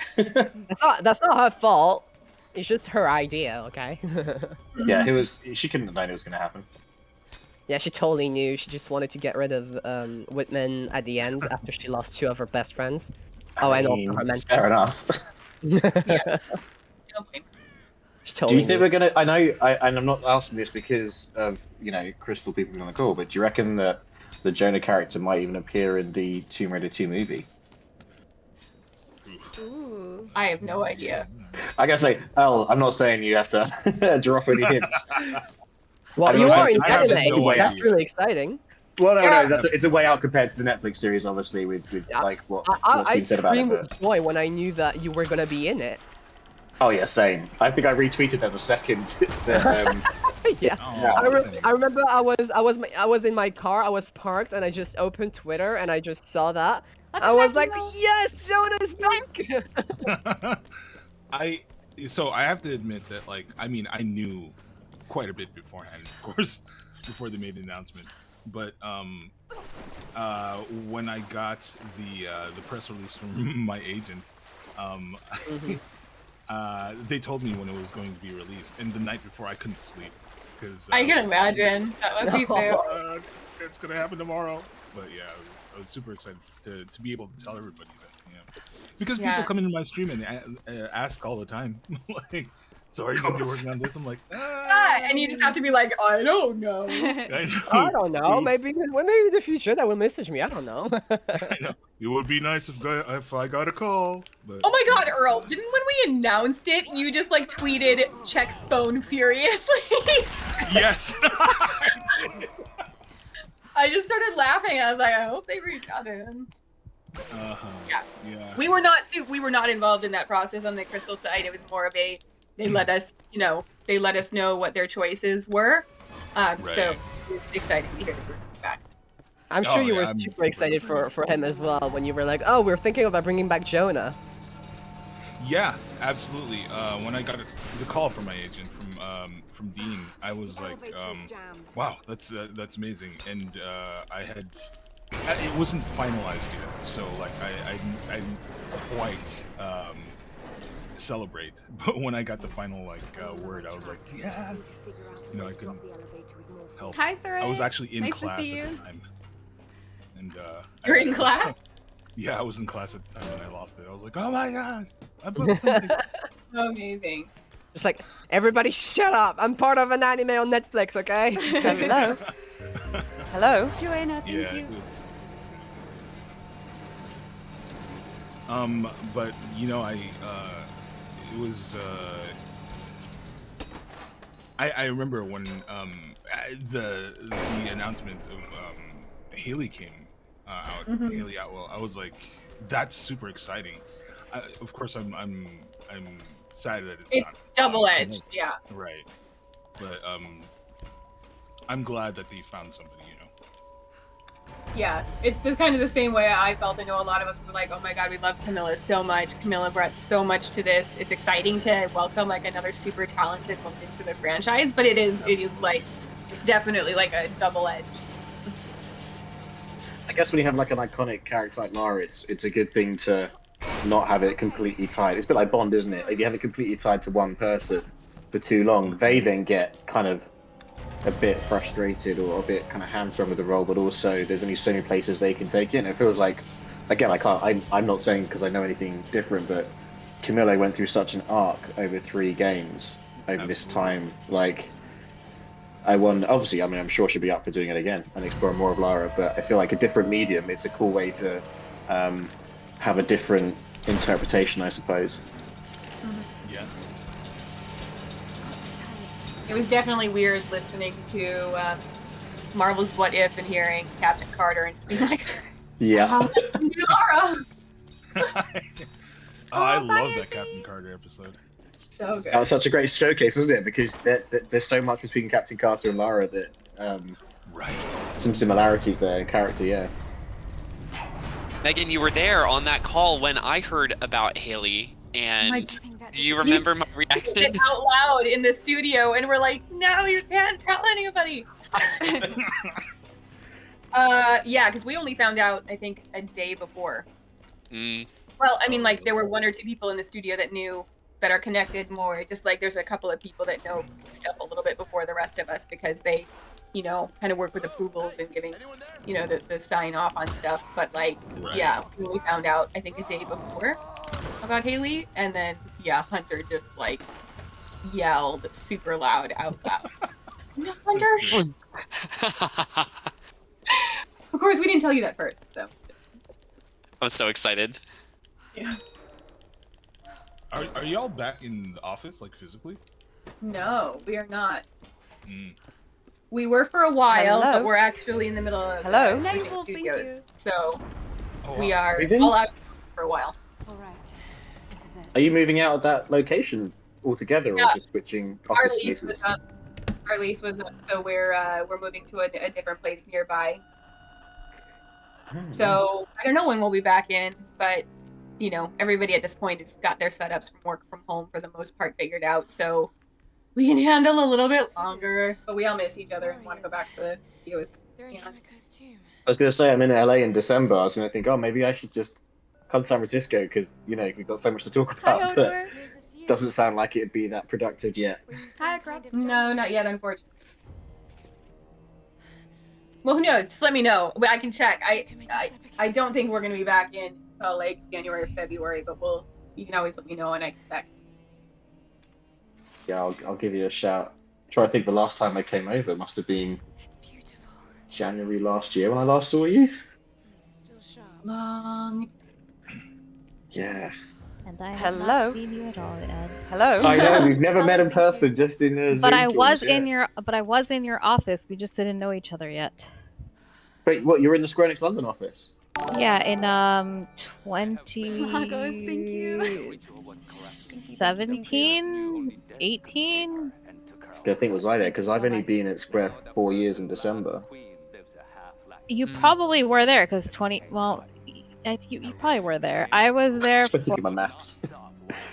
That's not her fault. It's just her idea, okay? Yeah, she couldn't have known it was going to happen. Yeah, she totally knew. She just wanted to get rid of Whitman at the end after she lost 2 of her best friends. Oh, and also her mentor. Fair enough. Yeah. Okay. She Do totally you think knew. we're gonna? I know, and I'm not asking this because of Crystal people being on the call, but do you reckon that the Jonah character might even appear in the Tomb Raider 2 movie? Ooh. I have no idea. I gotta say, Elle, I'm not saying you have to drop any hints. Well, I you know are it's- in I have anime. no That's idea. really exciting. Well, no, Yeah. it's a way out compared to the Netflix series, obviously, with like what's I been said about it. screamed But... with joy when I knew that you were gonna be in it. Oh yeah, same. I think I retweeted that the second. That, Yeah. Oh, I remember I was in my car. I was parked, and I just opened Twitter, and I just saw that. I was like, yes, Jonah's back. So I have to admit that, like, I mean, I knew quite a bit beforehand, of course, before they made the announcement. But when I got the press release from my agent, they told me when it was going to be released, and the night before I couldn't sleep because I can imagine. That must be so. It's gonna happen tomorrow. But yeah, I was super excited to be able to tell everybody that. Because people come into my stream and ask all the time, like, so are you going to be working on this? I'm like, And you just have to be like, I don't know. I don't know. Maybe in the future they will message me. I don't know. I know. It would be nice if I got a call. But, Oh my god, Earl, didn't when we announced it, you just like tweeted Check's phone furiously? Yes. I just started laughing. I was like, I hope they reach out to him. Yeah. We were not involved in that process on the Crystal side. It was more of a they let us know what their choices were. So it was exciting to hear the feedback. I'm sure you were super excited for him as well when you were like, oh, we're thinking about bringing back Jonah. Yeah, absolutely. When I got the call from my agent from Dean, I was like, wow, that's amazing. And it wasn't finalized yet, so like I didn't quite celebrate. But when I got the final word, I was like, yes. I couldn't help. Hi, Thread. I was actually in nice class to see at you. the time. And You're in class? Yeah, I was in class at the time when I lost it. I was like, oh my god, I put something. Amazing. Just like, everybody shut up. I'm part of an anime on Netflix, okay? Hello. Hello. Joanna, thank Yeah, you. it was. But it was. I remember when the announcement of Haley came out, Haley Atwell. I was like, that's super exciting. Of course, I'm sad that it's not double-edged, yeah. Right, but I'm glad that they found somebody, Yeah, it's kind of the same way I felt. I know a lot of us were like, oh my god, we love Camilla so much. Camilla brought so much to this. It's exciting to welcome like another super talented woman into the franchise, but it is like, it's definitely like a double-edged. I guess when you have like an iconic character like Lara, it's a good thing to not have it completely tied. It's a bit like Bond, isn't it? If you have it completely tied to one person for too long, they then get kind of a bit frustrated or a bit kind of hamstrung with the role, but also there's only so many places they can take it. And it feels like, again, I'm not saying because I know anything different, but Camilla went through such an arc over 3 games over this time. Like, obviously, I mean, I'm sure she'll be up for doing it again and exploring more of Lara, but I feel like a different medium, it's a cool way to have a different interpretation, I suppose. Yeah. It was definitely weird listening to Marvel's What If and hearing Captain Carter and just being like, Yeah. Lara! I love that Captain Carter episode. So good. That was such a great showcase, wasn't it? Because there's so much between Captain Carter and Lara that some similarities there in character, yeah. Megan, you were there on that call when I heard about Haley, and do you remember my reaction? It out loud in the studio, and we're like, no, you can't tell anybody. Yeah, because we only found out, I think, a day before. Mm. Well, I mean, like, there were 1 or 2 people in the studio that knew, that are connected more. Just like there's a couple of people that know stuff a little bit before the rest of us because they, you know, kind of work with approvals and giving, you know, the sign off on stuff. But like, yeah, we only found out, I think, a day before about Haley. And then, yeah, Hunter just like yelled super loud out loud. No, Hunter! Of course, we didn't tell you that first, so. I'm so excited. Yeah. Are y'all back in the office, like physically? No, we are not. We were for a while, but we're actually in the middle of moving studios, so we are all out for a while. All right. This is it. Are you moving out of that location altogether, or just switching office spaces? Our lease was up, so we're moving to a different place nearby. So I don't know when we'll be back in, but you know, everybody at this point has got their setups from work from home for the most part figured out, so we can handle a little bit longer. But we all miss each other and want to go back to the studios. Yeah. I was going to say I'm in LA in December. I was going to think, oh, maybe I should just come to San Francisco because you know we've got so much to talk about. But doesn't sound like it'd be that productive yet. No, not yet, unfortunately. Well, who knows? Just let me know. I can check. I don't think we're gonna be back in until like January or February, but you can always let me know and I can check. Yeah, I'll give you a shout. I'm trying to think the last time I came over must have been January last year when I last saw you. Long. Yeah. And I have not seen you at all, Ed. Hello. I know we've never met in person, just in Zoom But I calls, was yeah. in your office. We just didn't know each other yet. Wait, what? You're in the Square Enix London office? Yeah, in 2017, 18. I think was I there because I've only been at Square 4 years in December. You probably were there because you probably were there. I was there. My maths.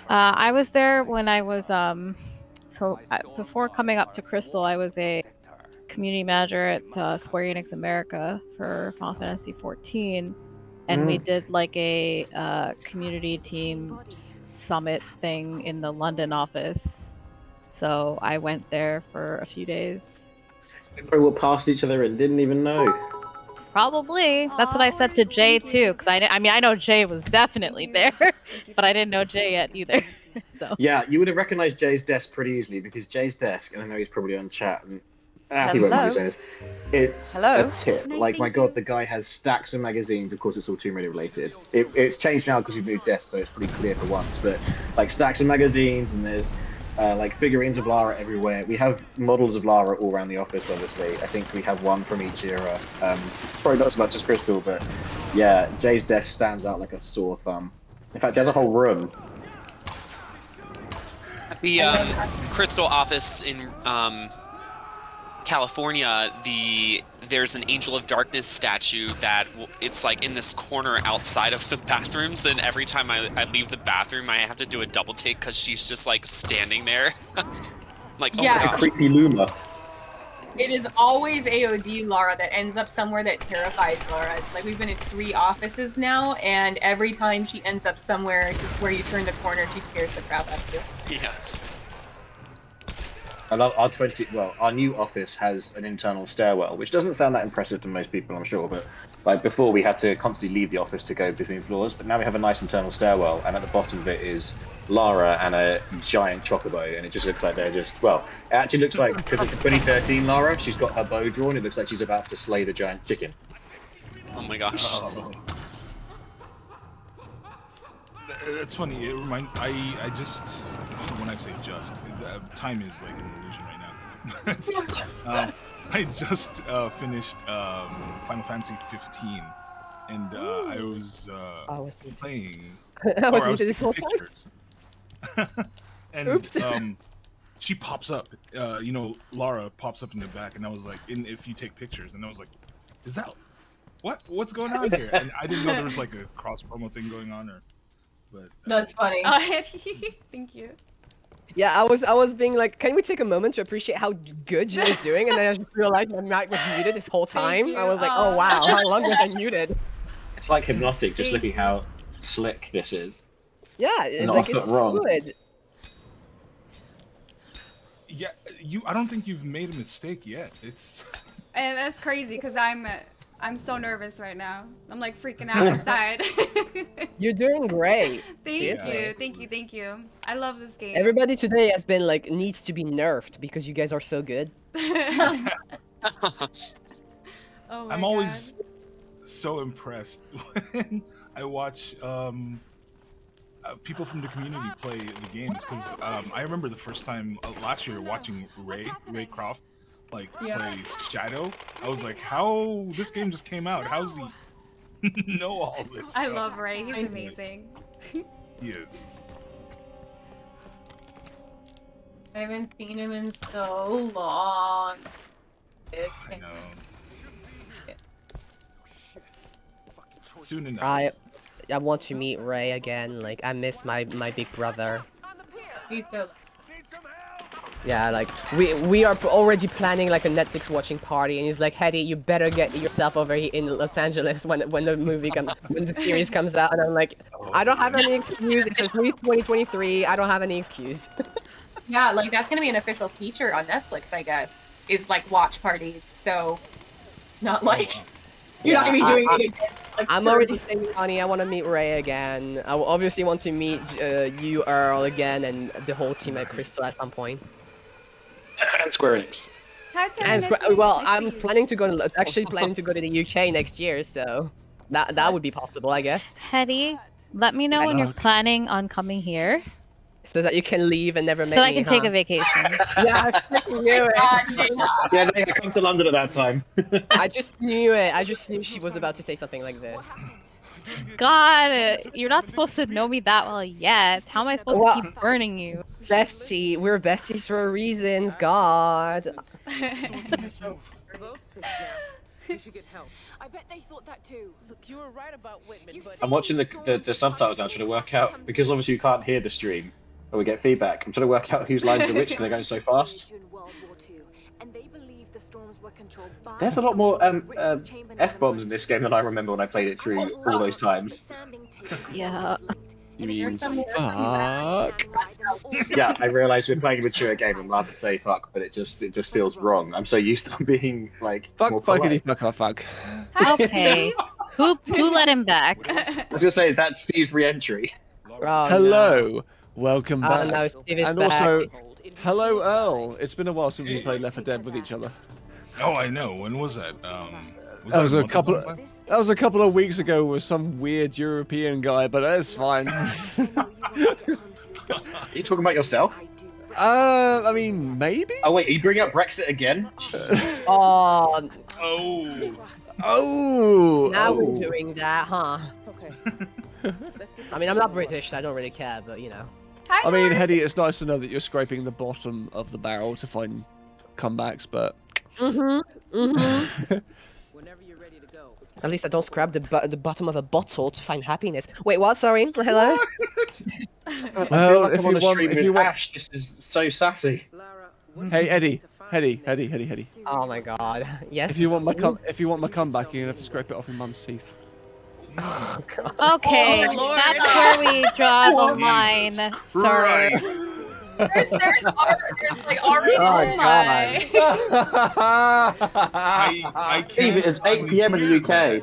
I was there when I was before coming up to Crystal, I was a community manager at Square Enix America for Final Fantasy 14, and we did like a community team summit thing in the London office. So I went there for a few days. We probably walked past each other and didn't even know. Probably. That's what I said to Jay too, because I know Jay was definitely there, but I didn't know Jay yet either. So yeah, you would have recognized Jay's desk pretty easily because Jay's desk, and I know he's probably on chat, and he won't mind me saying this. It's a tip. Like my god, the guy has stacks of magazines. Of course, it's all Tomb Raider related. It's changed now because we've moved desks, so it's pretty clear for once. But like stacks of magazines, and there's like figurines of Lara everywhere. We have models of Lara all around the office, obviously. I think we have one from each era. Probably not as much as Crystal, but yeah, Jay's desk stands out like a sore thumb. In fact, he has a whole room. The Crystal office in California, there's an Angel of Darkness statue that it's like in this corner outside of the bathrooms, and every time I leave the bathroom, I have to do a double take because she's just like standing there. Like, oh yeah, my gosh. Creepy Luma. It is always AOD Lara that ends up somewhere that terrifies Lara. It's like we've been in 3 offices now, and every time she ends up somewhere, just where you turn the corner, she scares the crap out of you. Yeah. I love our new office has an internal stairwell, which doesn't sound that impressive to most people, I'm sure, but like before we had to constantly leave the office to go between floors, but now we have a nice internal stairwell, and at the bottom of it is Lara and a giant chocobo, and it just looks like they're just, well, it actually looks like, because it's the 2013 Lara, she's got her bow drawn, it looks like she's about to slay the giant chicken. Oh my gosh. Oh. It's funny. It reminds. I just, when I say just, time is like an illusion right now. I just finished Final Fantasy 15, and I was playing. I was this whole pictures. And oops. She pops up. You know, Lara pops up in the back, and I was like, if you take pictures, and I was like, is that what's going on here? And I didn't know there was like a cross promo thing going on, or. But, That's funny. Oh, thank you. Yeah, I was being like, can we take a moment to appreciate how good Jill is doing? And then I just realized my mic was muted this whole time. I was like, oh wow, how long was I muted? It's like hypnotic, just looking how slick this is. Yeah, it's Not like a foot it's wrong. fluid. Yeah, I don't think you've made a mistake yet. It's. And that's crazy because I'm so nervous right now. I'm like freaking out inside. You're doing great. Thank you. I love this game. Everybody today has been like needs to be nerfed because you guys are so good. Oh my I'm God. always so impressed when I watch people from the community play the games because I remember the first time last year watching Ray Croft play Shadow. I was like, how this game just came out? How's he know all this? I stuff? love Ray. He's amazing. He is. I haven't seen him in so long. I know. Soon enough. I want to meet Ray again. Like I miss my big brother. He's so. Yeah, like we are already planning like a Netflix watching party, and he's like, Hetty, you better get yourself over here in Los Angeles when the series comes out. And I'm like, I don't have any excuse. It's at least 2023. I don't have any excuse. Yeah, like that's gonna be an official feature on Netflix, I guess. Is like watch parties. So, not like you're not gonna be doing it again. Like, I'm already saving money. I want to meet Ray again. I will obviously want to meet you, Earl, again, and the whole team at Crystal at some point. And Square Enix. Well, I'm planning to go. Actually, planning to go to the UK next year, so that would be possible, I guess. Hetty, let me know when you're planning on coming here. So that you can leave and never so make that me, I can take a vacation. Yeah, I freaking knew it. Yeah, they come to London at that time. I just knew it. I just knew she was about to say something like this. God, you're not supposed to know me that well yet. How am I supposed to keep burning you? Bestie, we're besties for reasons, God. You should get help. I bet they thought that too. Look, you were right about Whitman, but I'm watching the subtitles now, trying to work out, because obviously you can't hear the stream, or we get feedback. I'm trying to work out whose lines are which, because they're going so fast. There's a lot more F-bombs in this game than I remember when I played it through all those times. Yeah. You mean fuck? Yeah, I realise we're playing a mature game. I'm allowed to say fuck, but it just feels wrong. I'm so used to being like more Fuck, polite. fuck. Okay. Who let him back? I was gonna say that's Steve's re-entry. Oh, Hello, no. welcome Oh, back. no, Steve is and back. also, hello Earl. It's been a while since we played Left 4 Dead with each other. Oh, I know. When was that? That was a month couple. ago? That was a couple of weeks ago with some weird European guy, but that's fine. Are you talking about yourself? I mean, maybe. Oh wait, are you bringing up Brexit again? Oh. Oh. Now we're doing that, huh? okay. Let's get I mean, I'm not British, so I don't really care, but you know. I mean, Hetty, it's nice to know that you're scraping the bottom of the barrel to find comebacks, but. whenever you're ready to go. At least I don't scrap the bottom of a bottle to find happiness. Wait, what? Sorry. Hello. Well, if you want, if you want, Ash, this is so sassy. hey Eddie, Hetty. Oh my God. Yes. If you want my comeback, you're gonna have to scrape it off your mum's teeth. Oh, God. Okay, Oh, Lord. that's where we draw the line, sir. There's like already. Oh, God. I Steve, can't. it's 8 PM in the UK.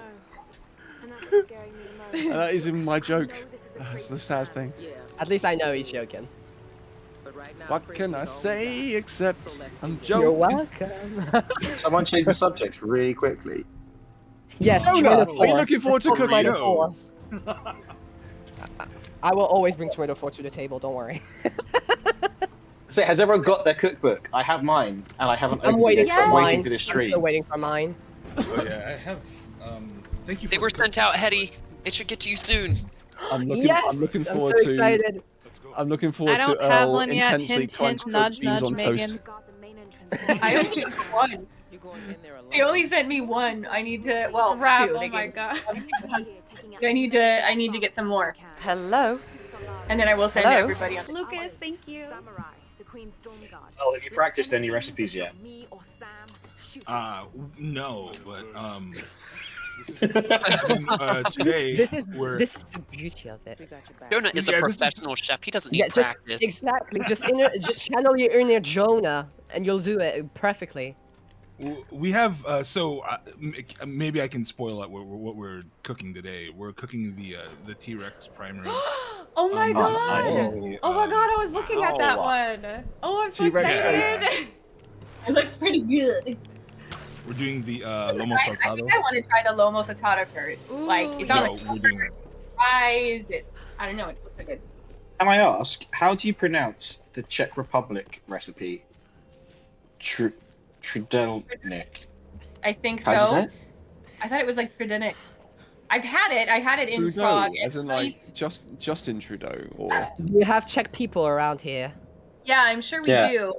And that isn't my joke. That's the sad thing. Yeah, At least I know he's joking. but right now. What can I say except I'm You're joking? welcome. Someone change the subject really quickly. Yes. Are Twitter you 4. looking forward to cooking? Twitter 4. I will always bring Twitter 4 to the table. Don't worry. So has everyone got their cookbook? I have mine, and I haven't I'm opened waiting it for yet. I'm mine. waiting for this I'm stream. still waiting for mine. Oh yeah, I have. Thank you. They for were the sent out, Hetty. It should get to you soon. I'm looking Yes. forward so to. excited. I'm looking forward I don't to have Earl one yet. intensely Hint, trying hint, to nudge, cook beans nudge, on toast. Megan. I only have one. You're going in there alone. They only sent me one. I need to. Well, Crap, two. oh They my gave- God. I need to get some more, Hello. and then I will send Hello? everybody on. Lucas, thank you. Samurai. Queen Stormguard. Oh, have you practiced any recipes yet? Me or Sam, shoot. No, but Today, this this is the beauty of it. We got your back. Jonah is a Yeah, this is- professional chef. He doesn't need Yeah, just, practice. exactly. Just channel your inner Jonah, and you'll do it perfectly. We have maybe I can spoil out what we're cooking today. We're cooking the T-Rex primary. Oh my god! nice. Oh my god, I was looking at that one. Oh, I'm so T-Rex excited. It looks pretty good. We're doing the I lomo think saltado. I want to try the lomo saltado first. Ooh, Like, it's on Yeah, a we're doing that. fries. I don't know. It looks so good. Can I ask, how do you pronounce the Czech Republic recipe? Trudelnik. I think How do you so. say it? I thought it was like Tridenic. I've had it. I had it in Trudeau, Prague. as in like Justin Trudeau, or We have Czech people around here. Yeah, I'm sure we Yeah. do.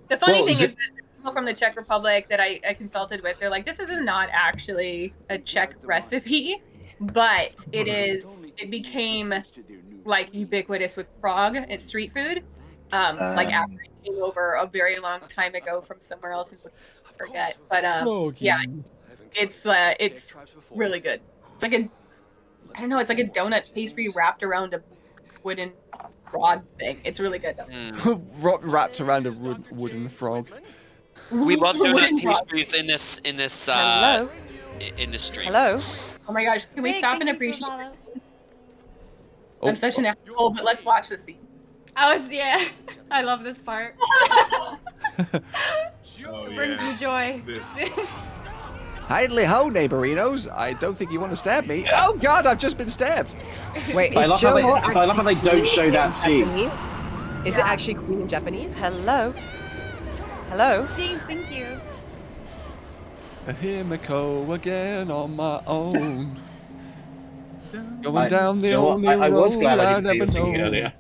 The funny Well, thing is is that the people from the Czech Republic that I consulted with, they're like, this is not actually a Czech recipe, but it became like ubiquitous with Prague. It's street food. Like after I came over a very long time ago from somewhere else and forget. But yeah, it's really good. It's like I don't know, it's like a donut pastry wrapped around a wooden rod thing. It's really good though. wrapped around a wooden frog. We love donut Wooden rod. pastries in this Hello? in this stream. Hello? Oh my gosh, can we Nick, stop thank and you for appreciate follow. this? Oh, I'm such an asshole, but let's watch this scene. Yeah. I love this part. Oh, Brings me joy. This. Idly ho, neighborinos. I don't think you want to stab me. Oh god, I've just been stabbed. Wait, I is love how Joe I love how they don't show that scene. Japanese? Is it actually Queen in Japanese? Hello? Hello? James, thank you. Here me go again on my own. Going down the You know what? only I was road glad I I didn't hear you never singing known. earlier.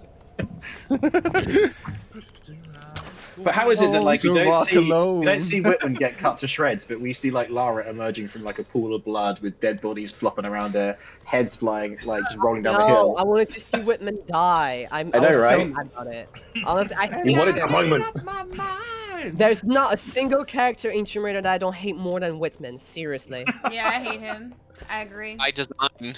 But how is it that like we To don't walk see alone. we don't see Whitman get cut to shreds, but we see like Lara emerging from like a pool of blood with dead bodies flopping around her, heads flying like just rolling down the No, hill. I wanted to see Whitman die. I know, was so right? mad about it. Honestly, I You hate wanted him. that moment. There's not a single character in Tomb Raider that I don't hate more than Whitman. Seriously. Yeah, I hate him. I agree. By design.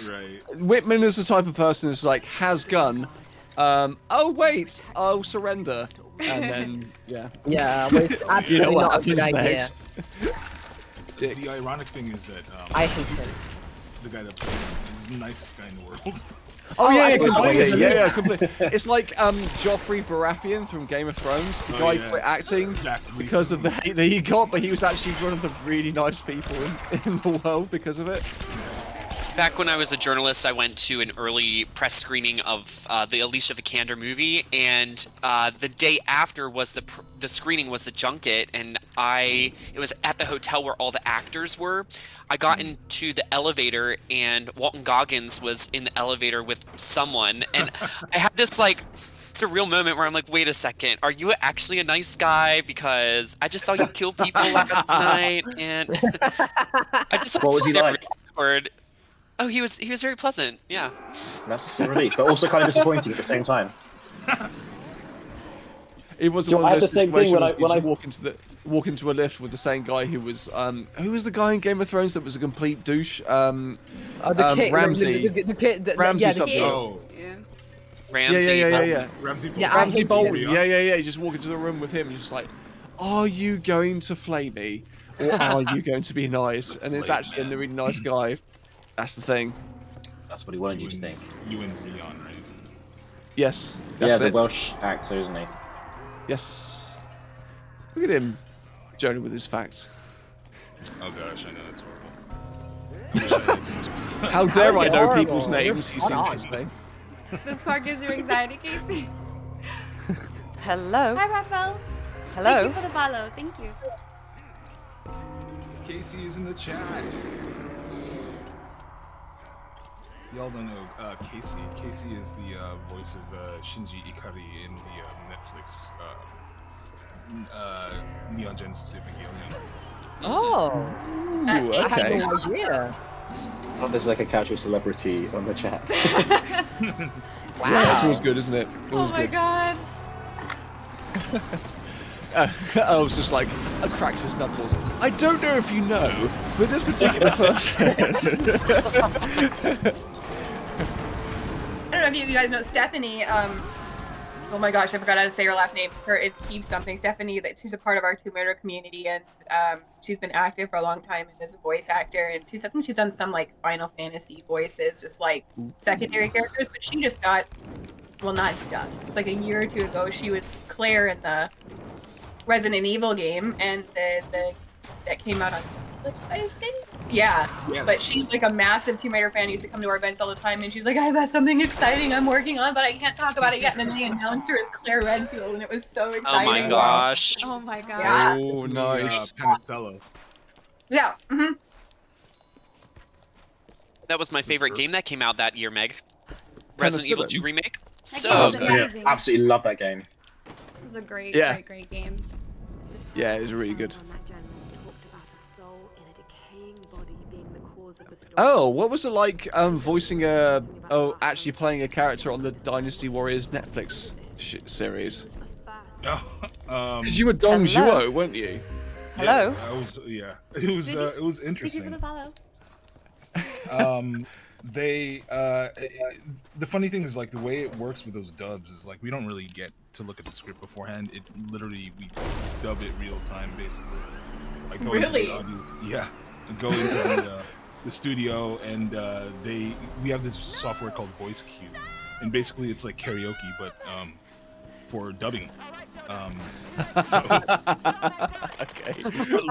Right. Whitman is the type of person who's like has gun. Oh wait, I'll surrender, and then yeah. Yeah, but it's absolutely You know what not a good happens idea. next? Dick. The ironic thing is that I hate him. the guy that plays him is the nicest guy in the world. Oh yeah, I yeah, forgot completely. his name. Yeah, completely. It's like Joffrey Baratheon from Game of Thrones. The Oh, guy yeah. quit acting Jack because of the Leeson. hate that he got, but he was actually one of the really nice people in the world because of it. Back when I was a journalist, I went to an early press screening of the Alicia Vikander movie, and the day after was the screening was the junket, and it was at the hotel where all the actors were. I got into the elevator, and Walton Goggins was in the elevator with someone, and I had this like surreal moment where I'm like, wait a second, are you actually a nice guy? Because I just saw you kill people last night, and I just What was he like? awkward. Oh, he was very pleasant. Yeah. That's a relief, but also kind of disappointing at the same time. It was Do you know, one I of had those the same thing when situations where I you just walk into a lift with the same guy who was the guy in Game of Thrones that was a complete douche? The kid, Ramsey. the kid, Ramsey yeah, the something. kid. Oh, Yeah. Ramsey. Yeah. Ramsey. Yeah, Ramsey Bolton. Bolton. Yeah. You just walk into the room with him and just like, are you going to flay me? Or are you going to be nice? And it's Flay, actually man. a really nice guy. That's the thing. That's what he wanted you to think. You and Leon, right? Yes. Yeah, That's the it. Welsh actor, isn't he? Yes. Look at him, Jonah with his facts. Oh gosh, I know that's horrible. How dare I know horrible. people's names? He You're seems spot to say. This part gives you anxiety, Casey. Hello? Hi, Raphael. Hello? Thank you for the follow. Thank you. Casey is in the chat. Y'all don't know Casey. Casey is the voice of Shinji Ikari in the Netflix Neon Genesis Evangelion. Oh, Ooh, I had okay. no idea. Oh, there's like a casual celebrity on the chat. Yeah, that's always good, isn't it? Oh Always my good. god. I was just like, cracks his knuckles. I don't know if you know, but this particular person. I don't know if you guys know Stephanie. Oh my gosh, I forgot how to say her last name. It's Eve something. Stephanie. That she's a part of our Tomb Raider community, and she's been active for a long time and is a voice actor. And I think she's done some like Final Fantasy voices, just like secondary characters. But she just got, well, not just. It's like a year or two ago. She was Claire in the Resident Evil game, and the that came out on Netflix, I think. Yeah, Yes. but she's like a massive Tomb Raider fan. Used to come to our events all the time, and she's like, "I've got something exciting I'm working on, but I can't talk about it yet." And then they announced her as Claire Redfield, and it was so exciting. Oh my gosh. Oh my god. Yeah. Oh, nice. Penicello. Yeah. Mm-hmm. That was my favorite game that came out that year, Meg. Resident Evil 2 remake. So game's good. amazing. Yeah, absolutely love that game. It was a great, Yeah. great game. Yeah, it was really good. Oh, what was it like voicing actually playing a character on the Dynasty Warriors Netflix series? Because you were Dong Zhuo, weren't you? Hello. Yeah, it was Thank you for interesting. the follow. The funny thing is like the way it works with those dubs is like we don't really get to look at the script beforehand. It literally we dub it real time basically. Like go into the audio, yeah, go into the studio and we have this software called Voice Cue, and basically it's like karaoke but for dubbing. Okay.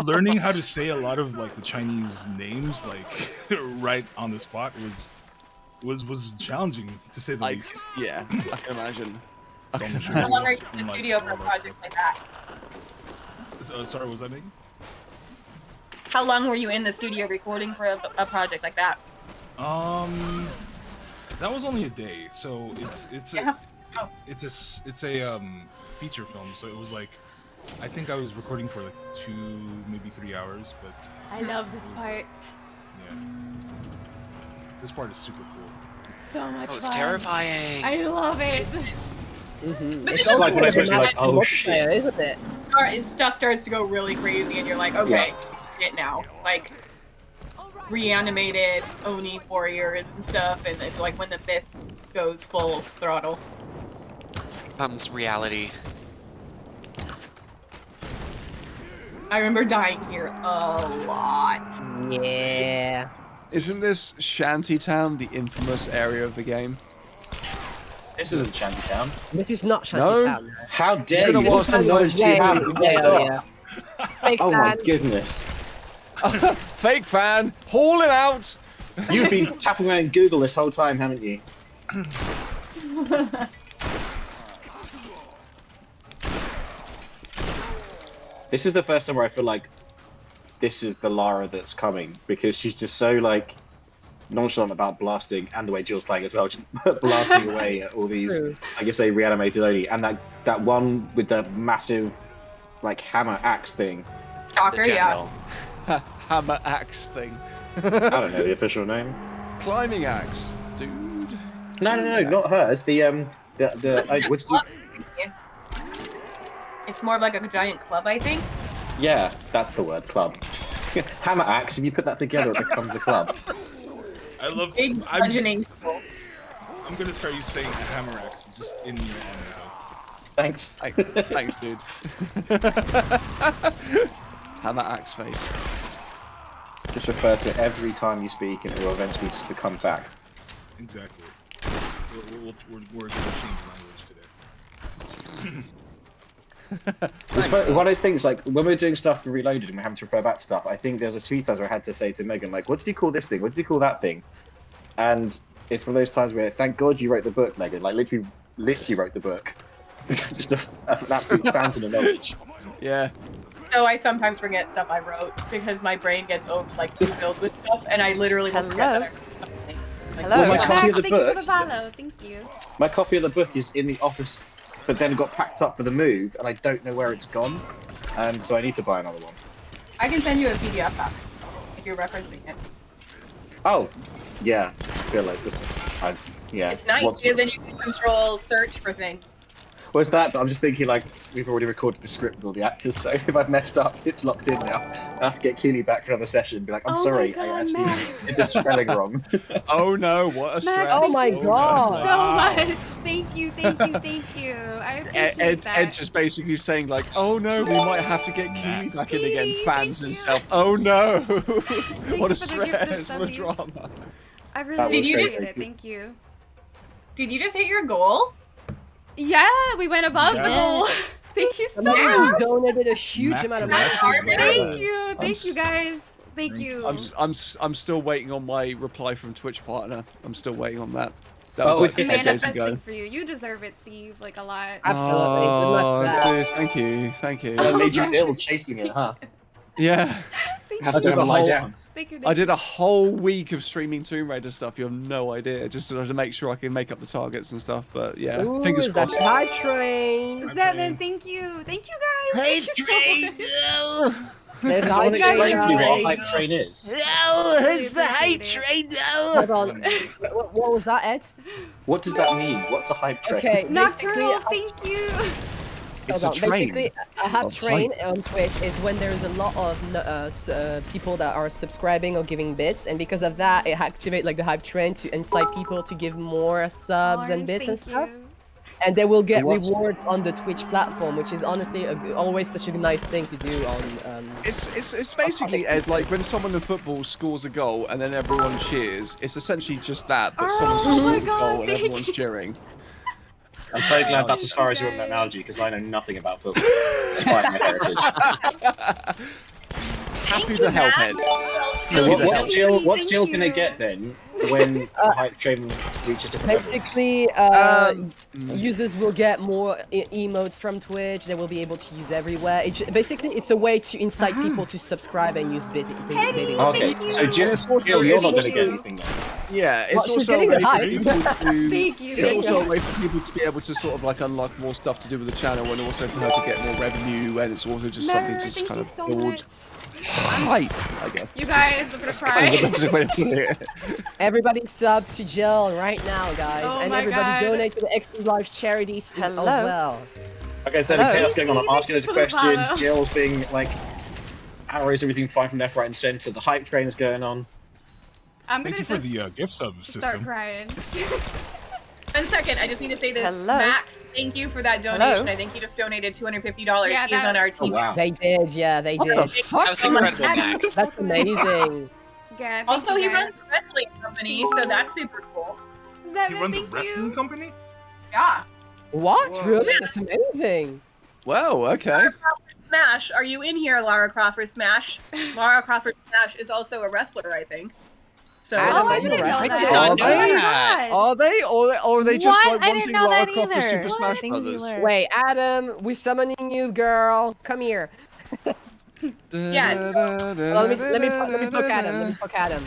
Learning how to say a lot of like the Chinese names like right on the spot was challenging to say the least. Yeah, I can imagine. How long are you in the studio for a project like that? Sorry, what was that Megan? How long were you in the studio recording for a project like that? That was only a day, so it's a feature film, so it was like I think I was recording for like 2, maybe 3 hours, but I love this part. yeah, this part is super cool. It's so much Oh, it's fun. terrifying. I love it. It's just like when I was like, oh shit. Isn't it? Alright, stuff starts to go really crazy, and you're like, okay, it now. Like reanimated Oni warriors and stuff, and it's like when the myth goes full throttle. Comes reality. I remember dying here a lot. Yeah. Isn't this Shantytown the infamous area of the game? This isn't Shantytown. This is not No. Shantytown. How dare gonna you? watch What this knowledge do you have? Yeah. Fake Oh my fan. goodness. Fake fan, haul him out. You've been tapping around Google this whole time, haven't you? This is the first time where I feel like this is the Lara that's coming, because she's just so like nonchalant about blasting, and the way Jill's playing as well, just blasting away at all these, I guess they reanimated Oni, and that one with the massive like hammer axe thing. Shocker, yeah. Hammer axe thing. I don't know the official name. Climbing axe, dude. No, not hers. What's the, It's more of like a giant club, I think. yeah, that's the word, club. Hammer axe, if you put that together, it becomes a club. I love Big bludgeoning. I'm gonna start you saying hammer axe just in your honor. Thanks. Thanks, dude. Hammer axe face. Just refer to it every time you speak, and it will eventually just become fact. Exactly. We're gonna change language today. It's one of those things, like, when we're doing stuff for Reloaded and we're having to refer back to stuff, I think there was a few times where I had to say to Megan, like, what did you call this thing? What did you call that thing? And it's one of those times where, thank God you wrote the book, Megan. Like, literally wrote the book. Just an absolute fountain of knowledge. Yeah. So I sometimes forget stuff I wrote because my brain gets filled with stuff, and I literally will forget that I wrote something. Like, Hello. Well, my copy of the Thank you for book. the follow. Thank you. My copy of the book is in the office, but then got packed up for the move, and I don't know where it's gone, and so I need to buy another one. I can send you a PDF copy if you're referencing it. Oh, yeah. I feel like yeah. It's nice because then you can control search for things. What's that? But I'm just thinking, like, we've already recorded the script with all the actors, so if I've messed up, it's locked in now. I have to get Keely back for another session and be like, I'm sorry, God, I actually Max. did the spelling wrong. Oh no, what a Max, stress. Oh thank my you god. so much. Thank you, thank you, thank you. I appreciate that. Ed just basically saying like, oh no, we might have to get Keely back in again. Keely, Fans thank you. himself. Oh no. What you a for the gift of stress. What a stubbies. drama. I That really was appreciate great, it. Thank you. Did you just hit your goal? Yeah, we went above the Yeah. goal. Thank you so Somebody much. just donated a huge Max amount of Celeste money. would love Thank that. you, thank you guys. Thank Thank you. I'm still waiting on my reply from Twitch partner. I'm still waiting on that. That was Oh, like yeah. 5 days ago. Manifesting for you. You deserve it, Steve. Like a lot. Absolutely. Good luck Oh, with that. dude, thank you, thank you. I made you ill chasing it, huh? Yeah, Thank Have you. to have a lie down. Thank you. I did a whole week of streaming Tomb Raider stuff. You have no idea, just to make sure I can make up the targets and stuff. But yeah, Ooh, fingers that's crossed. high train. Zevin, thank you. Thank you guys. Thank you so much. There's Someone high explain to me what a train. hype train is. No, it's the hype train. Hold on. What was that, Ed? What does that mean? What's a hype train? Okay, basically, Nocturnal, thank you. It's hold a on. train. Basically, a hype of train hype. on Twitch is when there's a lot of people that are subscribing or giving bits, and because of that, it activates like the hype train to incite people to give more subs and Orange, bits and thank stuff. you. And they will get What's- reward on the Twitch platform, which is honestly always such a nice thing to do on. It's basically Ed, like when someone in football scores a goal and then everyone cheers. It's essentially just that, but someone's just Oh my scored a God, goal and thank everyone's you. cheering. I'm so glad that's as far as you want that analogy, because I know nothing about football, despite my heritage. Happy to help, Ed. So Happy to what's help. Jill? What's Thank Jill you. gonna get then when the hype train reaches different levels? Basically, users will get more emotes from Twitch. They will be able to use everywhere. Basically, it's a way to incite people to subscribe and use bidding. Okay, Thank so you. Jill, Thank you're you. not gonna get anything then. Yeah, it's Well, she's also a getting way the for hype. people to. Thank you. It's Thank also you. a way for people to be able to sort of like unlock more stuff to do with the channel, and also for her to get more revenue, and it's also just something Mer, to just thank kind you of so build much. hype, I guess. You guys, I'm gonna That's kind of the cry. best way to put it. Everybody sub to Jill right now, guys, Oh and my everybody God. donate to the Extra Life charity as well. Okay, so the Hello. chaos going on. I'm asking those Thank you for the questions. follow. Jill's being like arrows, everything fine from left, right, and centre. The hype train is going on. I'm Thank gonna you for just the gift sub start system. crying. 1 second, I just need to say this. Hello? Max, thank you for that donation. Hello? I think you just donated $250. Yeah, He is on our Oh team. wow. They did, yeah, they What did. the fuck? That was incredible, Max. That's amazing. Yeah, thank Also, you he guys. runs a wrestling company, so that's super cool. Zevin, He runs a thank wrestling you. company? Yeah. What? Whoa. Really? That's amazing. Well, okay. Smash, are you in here, Lara Crawford Smash? Lara Crawford Smash is also a wrestler, I think. So Adam, Oh, I are you didn't know right? that. did not Oh know my that. God. Are they, or are they just What? like I wanting didn't know Lara that Croft for either. Super Smash What? Brothers? Singular. Wait, Adam, we're summoning you, girl. Come here. Yeah. Well, let me poke Adam. Let me poke Adam.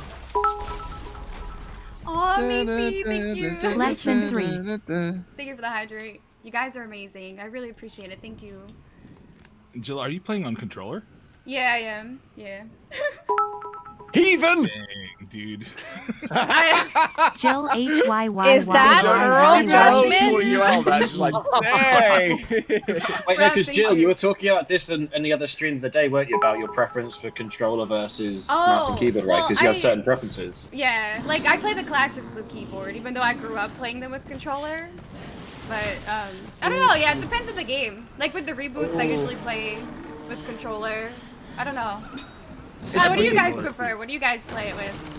Oh, Macy, thank you. Less than 3. Thank you for the hydrate. You guys are amazing. I really appreciate it. Thank you. Jill, are you playing on controller? Yeah, I am. Yeah. Heathen! Dang, dude. Jill HYY. Is that Earl Joe's Judgment? calling you out. That's just like, hey. Wait, no, because Thank Jill, you. you were talking about this and the other stream of the day, weren't you? About your preference for controller versus mouse and Oh, keyboard, right? well, Because you have I- certain preferences. Yeah, like I play the classics with keyboard, even though I grew up playing them with controller. But I don't know. Yeah, it depends on the game. Like with the reboots, I usually play with controller. I don't know. What do you guys prefer? What do you guys play it with?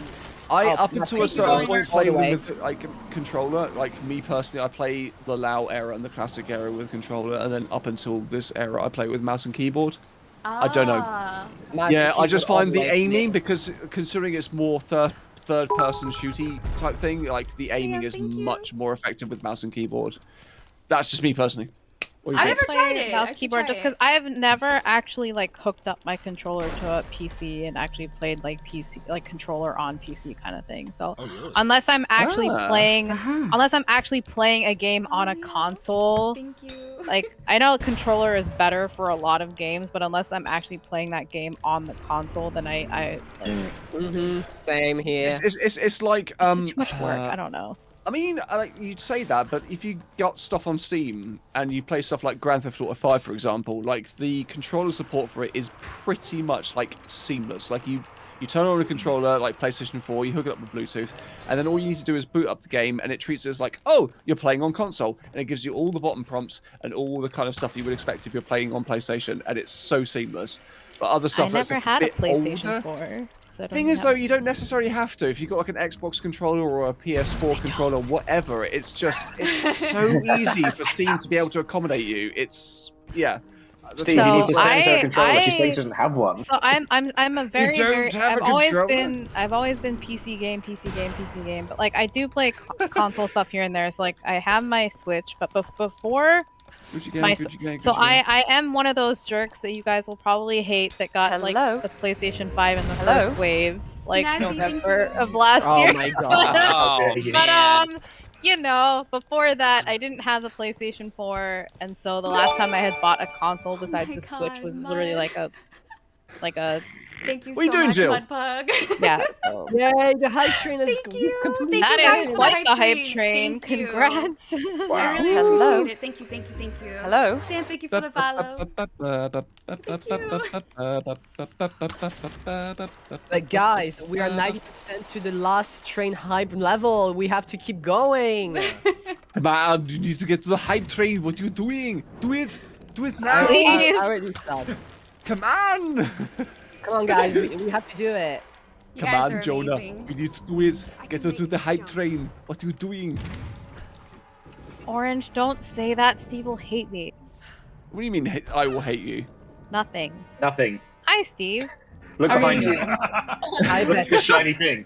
Up until a certain point, all play the way. with like controller. Like me personally, I play the LoL era and the classic era with controller, and then up until this era, I play with mouse and keyboard. I don't know. Mouse Yeah, and I just keyboard all find the the way for me. aiming, because considering it's more third person shooty type thing, like the aiming is thank you. much more effective with mouse and keyboard. That's just me personally. What do you I think? never tried it. I Mouse should keyboard try just it. because I have never actually like hooked up my controller to a PC and actually played like PC, like controller on PC kind of thing. So Oh, really? unless I'm actually Ah. playing, unless I'm actually playing a game on a console, Thank you. like I know controller is better for a lot of games, but unless I'm actually playing that game on the console, then I like, Same here. It's like it's just too much work. I don't know. I mean, you'd say that, but if you got stuff on Steam and you play stuff like Grand Theft Auto 5, for example, like the controller support for it is pretty much like seamless. Like you turn on a controller like PlayStation 4, you hook it up with Bluetooth, and then all you need to do is boot up the game, and it treats it as like, oh, you're playing on console, and it gives you all the bottom prompts and all the kind of stuff that you would expect if you're playing on PlayStation, and it's so seamless. But other stuff I that's never a had a bit PlayStation older, 4. So I don't thing even is, though, have- you don't necessarily have to. If you've got like an Xbox controller or a PS4 controller, whatever, it's so easy for Steam to be able to accommodate you. It's yeah. Steve, you need to send her a controller. She's saying she doesn't have one. So I'm a very don't have I've a always controller? been PC game, but like I do play console stuff here and there. So like I have my Switch, but before so I am one of those jerks that you guys will probably hate that got like the PlayStation 5 in the first wave, like Snazzy, November of last year. Oh my god. But you know, before that, I didn't have the PlayStation 4, and so the last time I had bought a console besides the Switch was literally like a Thank you What are you so doing, much, Jill? Mudpug. yeah. So Yay, the hype train is Thank you. complete. Thank that you guys is for quite the hype Thank train. you. Congrats. I really Hello. appreciate it. Thank you. Hello. Sam, thank you for the follow. But guys, we are 90% to the last train hype level. We have to keep going. Come on, you need to get to the hype train. What are you doing? Do it now. Please. I already stopped. Come on. Come on, guys, we have to do it. You Come guys on, are Jonah. amazing. We need to do it. Get her to the hype train. What are you doing? Orange, don't say that. Steve will hate me. What do you mean? I will hate you. Nothing. Nothing. Hi, Steve. Look How are behind you you. Look at this shiny thing.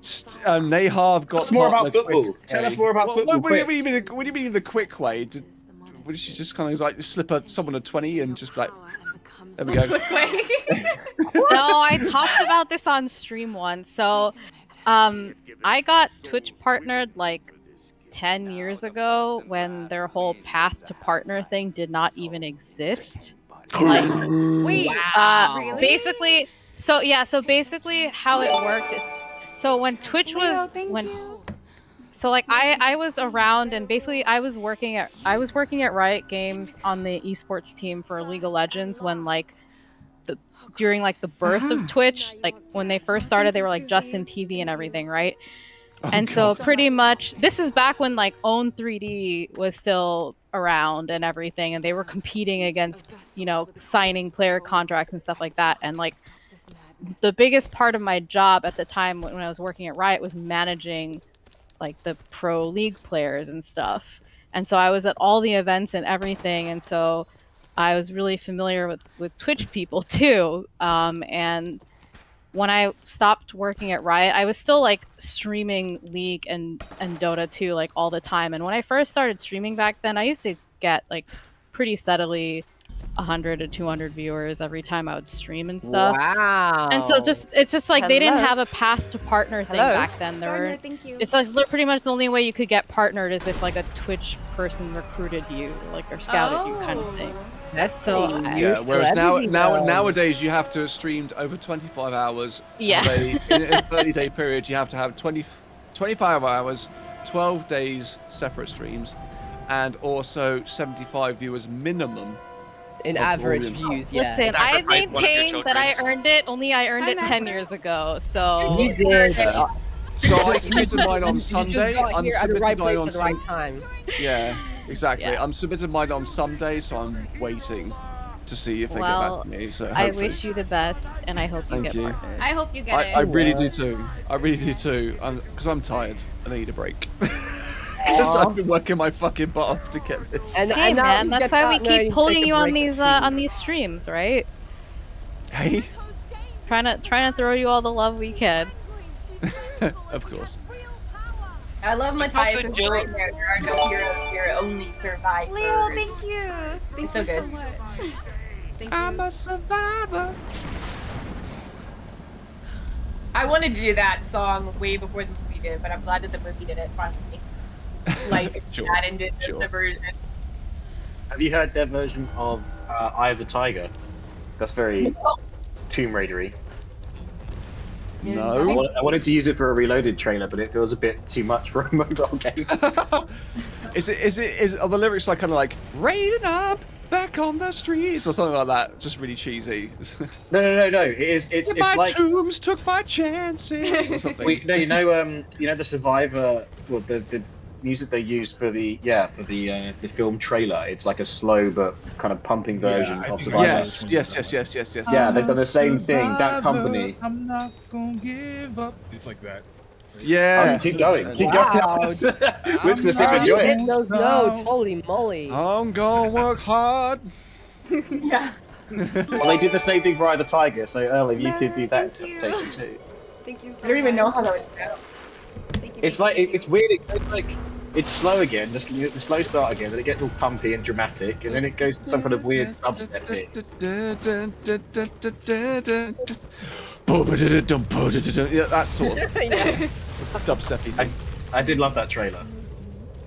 Nahar got. Tell us more about partnered football. quick, Tell eh? us more about football, What do you quick. mean? What do you mean the quick way? Would she just kind of like slip someone a 20 and just be like, there we go. No, I talked about this on stream once. So, I got Twitch partnered like 10 years ago when their whole path to partner thing did not even exist. Like, Wait, really? basically, so basically how it worked is, so when Twitch was so like I was around, and basically I was working at Riot Games on the esports team for League of Legends when like during like the birth of Twitch, like when they first started, they were like Justin TV and everything, right? And so pretty much this is back when like Own 3D was still around and everything, and they were competing against, you know, signing player contracts and stuff like that. And like the biggest part of my job at the time when I was working at Riot was managing like the pro league players and stuff. And so I was at all the events and everything, and so I was really familiar with Twitch people too. And when I stopped working at Riot, I was still like streaming League and Dota 2 like all the time. And when I first started streaming back then, I used to get like pretty steadily 100 to 200 viewers every time I would stream and stuff. Wow. And so it's just like they didn't Hello? have a path to partner thing Hello? back then. There were, Gardner, thank you. it's like pretty much the only way you could get partnered is if like a Twitch person recruited you, like, or scouted you kind of thing. That's So Yeah, whereas nowadays you have to have streamed over 25 hours. Yeah. In a 30-day period, you have to have 25 hours, 12 days separate streams, and also 75 viewers minimum. in of average audience. views, yeah. Listen, I Sacrifice one of your maintain that I children. earned it. Only I earned Hi, it 10 Master. years ago. So You did. So I submitted mine on You Sunday. just got I'm here at the right submitted mine place on at the right Sunday. time. Yeah, exactly. Yeah. I'm submitted mine on Sunday, so I'm waiting to see if they get Well, back to me. So I hopefully. wish you the best, and I hope you Thank get you. partnered. I hope you get it. I really do too. I really do too. Because I'm tired and I need a break. Because I've been working my fucking butt off to get this. And Hey now man, you that's get why we partner and keep you pulling take a you on break these streams, right? Hey, Trying to throw you all the love we can. of course. I love Matthias the and Jill- right there. There are no heroes here, only survivors. Leo, thank you. Thank so you so good. much. Thank you. I'm a survivor. I wanted to do that song way before the movie did, but I'm glad that the movie did it finally. Licensed Sure, that and did sure. the version. Have you heard their version of Eye of the Tiger? That's very Tomb Raidery. No. I wanted to use it for a Reloaded trailer, but it feels a bit too much for a mobile game. Are the lyrics like kind of like raiding up back on the streets or something like that? Just really cheesy. No. It's my like tombs took my chances or something. you know the Survivor, well, the music they used for the film trailer. It's like a slow but kind of pumping version of Survivor. Yes. Yeah, they've done the same thing. That company. I'm not gonna give up. It's like that. Yeah. Keep going. Wow. We're gonna sit and enjoy it. Hit those notes, holy moly. I'm gonna work hard. Yeah. Well, they did the same thing for Eye of the Tiger, so Earl, if you could do that Thank you. interpretation too. Thank you so much. I don't even know how that would go. Thank you, It's like it's weird. It goes like it's slow again, the slow start again, then it gets all pumpy and dramatic, and then it goes to some kind of weird dubstep hit. Yeah, that sort of dubsteppy thing. I did love that trailer.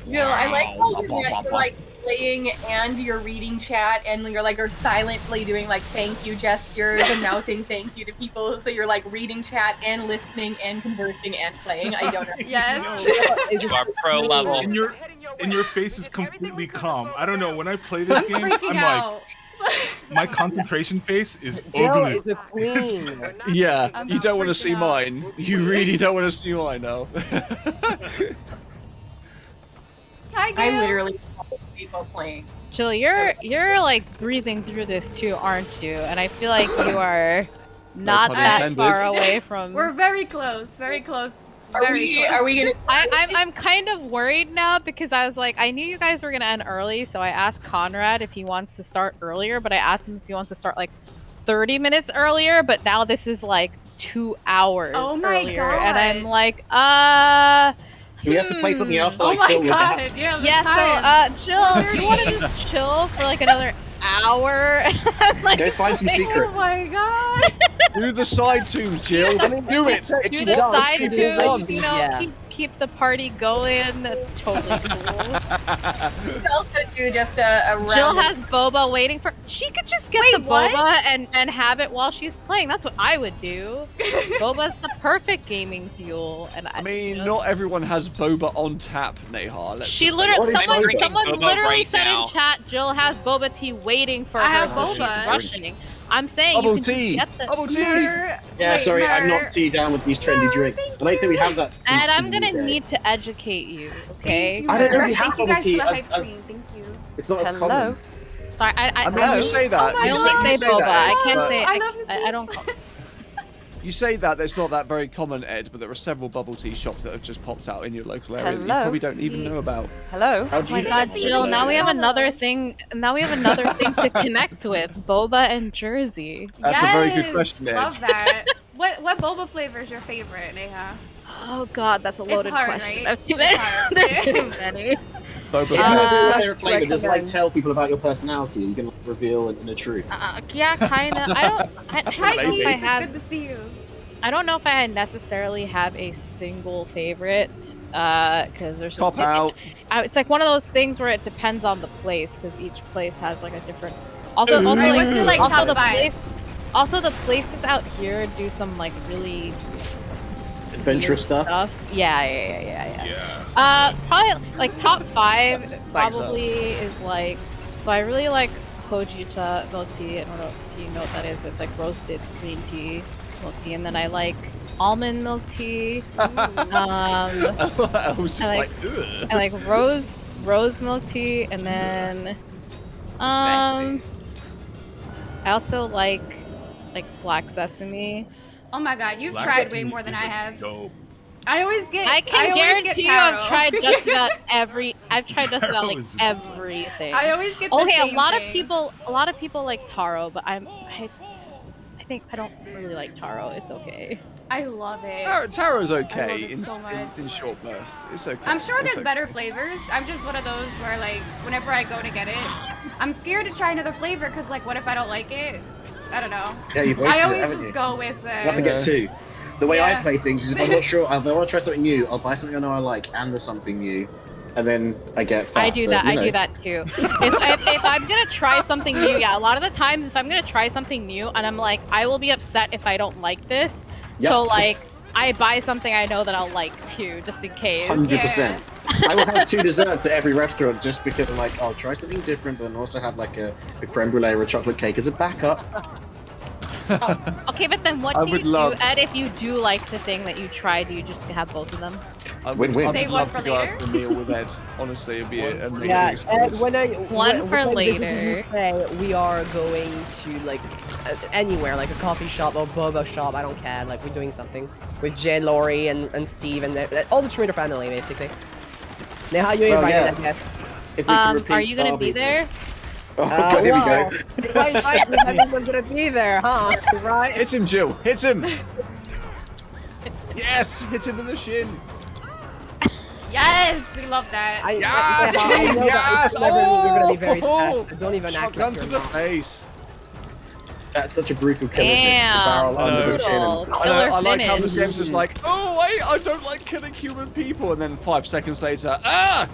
Jill, I like how you're like playing and you're reading chat and you're silently doing like thank you gestures and mouthing thank you to people. So you're like reading chat and listening and conversing and playing. I don't know. Yes. You are pro level. And your face is completely calm. I don't know. When I play this game, Freaking I'm out. like, my concentration face is Jill ugly. is the queen. Yeah, I'm you not don't want to freaking see out. mine. You really don't want to see mine now. Hi, Gil. I literally people playing. Jill, you're like breezing through this too, aren't you? And I feel like you are not pun that intended. far away from. We're very close. Very close. Are we gonna? I'm kind of worried now because I was like, I knew you guys were gonna end early, so I asked Conrad if he wants to start earlier, but I asked him if he wants to start like 30 minutes earlier, but now this is like 2 hours Oh my earlier, God. and I'm like, Do we have to play something else? Oh like my fill with god. that? Yeah. the yeah, time. so Jill, if you want to just chill for like another hour, like, Go find some Oh secrets. my god. Do the side tombs, Jill. Do it. do It's the what side people tunes, want. you know, Yeah. keep the party going. That's totally cool. We could also do just a round. Jill has boba waiting for. She could just get Wait, the what? boba and have it while she's playing. That's what I would do. Boba's the perfect gaming fuel, and I mean, not everyone has boba on tap, Neha. Let's She just literally, face it. I'm drinking someone boba literally right said now. in chat, Jill has boba tea waiting for I her, have so she's boba. rushing. I'm saying Bubble you can tea. just get the. Bubble tea. Mer- Yeah, wait, sorry, I'm Mer- not too down with these trendy drinks. I like that we have that. And I'm in gonna the UK. need to educate you, okay? Thank you, I don't Mer. really have Thank you bubble guys tea for the as- hype train. as- Thank you. It's not as Hello? common. Sorry, I mean, Hello? you say that. Oh my you I say, only God. you say say boba. that, I can't but- say. I love you I don't. You say that it's not that very common, Ed, but there are several bubble tea shops that have just popped out in your local area that you Hello? probably don't even know about. Hello? How do Oh my you god, know? Jill, now we have another thing. Now we have another thing to connect with. Boba and Jersey. That's a very good Yes, question, Ed. Love that. What boba flavor is your favorite, Neha? Oh god, that's a loaded hard, question. right? There's It's hard. too many. Boba If you tea. want to do Uh, your favorite flavor, just like recommend. tell people about your personality. You can reveal in the truth. Yeah, kind of. I don't know Hi, if Keith. I It's have. good to see you. I don't know if I necessarily have a single favorite, because there's just Cop out. it's like one of those things where it depends on the place, because each place has like a different. Also, Ooh. also, Alright, like, what's your, like, also top the five? place, also the places out here do some like really Adventurous weird stuff. Yeah. Yeah. Probably like top 5 Thanks, probably is like. So I really like hojicha milk tea. I don't know if you know what that is, but it's like roasted green tea milk tea, and then I like almond milk tea. I was just I like, like- ugh. I like rose milk tea, and then I also like black sesame. Oh my god, you've Black tried way tea more than is I a have. dope. I always get. I can always guarantee get you I've taro. tried just about every. I've tried just about like Taro is- everything. I always get the Okay, same a lot thing. of people like taro, but I think I don't really like taro. It's okay. I love it. Taro's I love okay it in, so much. in short bursts. It's okay. I'm sure It's there's okay. better flavors. I'm just one of those where like whenever I go to get it, I'm scared to try another flavor because like what if I don't like it? I don't know. Yeah, you've wasted I it, always haven't just you? go with You have to the. get two. The way I Yeah. play things is if I'm not sure, if I want to try something new, I'll buy something I know I like and there's something new, and then I get fat. I do but, that. you I know. do that too. If I'm gonna try something new, yeah, a lot of the times if I'm gonna try something new and I'm like, I will be upset if I don't like this, Yep. So like, I buy something I know that I'll like too, just in case. 100%. I will have 2 desserts at every restaurant just because I'm like, I'll try something different, but then also have like a creme brulee or a chocolate cake as a backup. Okay, but then what do you do, Ed, if you do like the thing that you tried? Do you just have both of them? Win-win. I would Save love one to for go out later? for a meal with Ed. Honestly, it'd be an amazing Yeah, experience. One for later. We are going to like anywhere, like a coffee shop or boba shop. I don't care. Like we're doing something with Jay, Laurie, and Steve, and all the Twitter family, basically. Now, how you invited? yeah. I guess. If we can repeat Are you gonna be Barbie. there? Oh, God, here we go. If I invite you, everyone's gonna be there, huh? Right? Hit him, Jill. Hit him. Yes, hit him in the shin. Yes, we love that. Yes, I know yes. that you're gonna be very sad, so don't even act Shotgun like to you're the not. face. That's such a brutal kill, isn't it? Just the Damn. barrel under the chin. Brutal. And... I like how this finish. game's just like, oh wait, I don't like killing human people, and then 5 seconds later,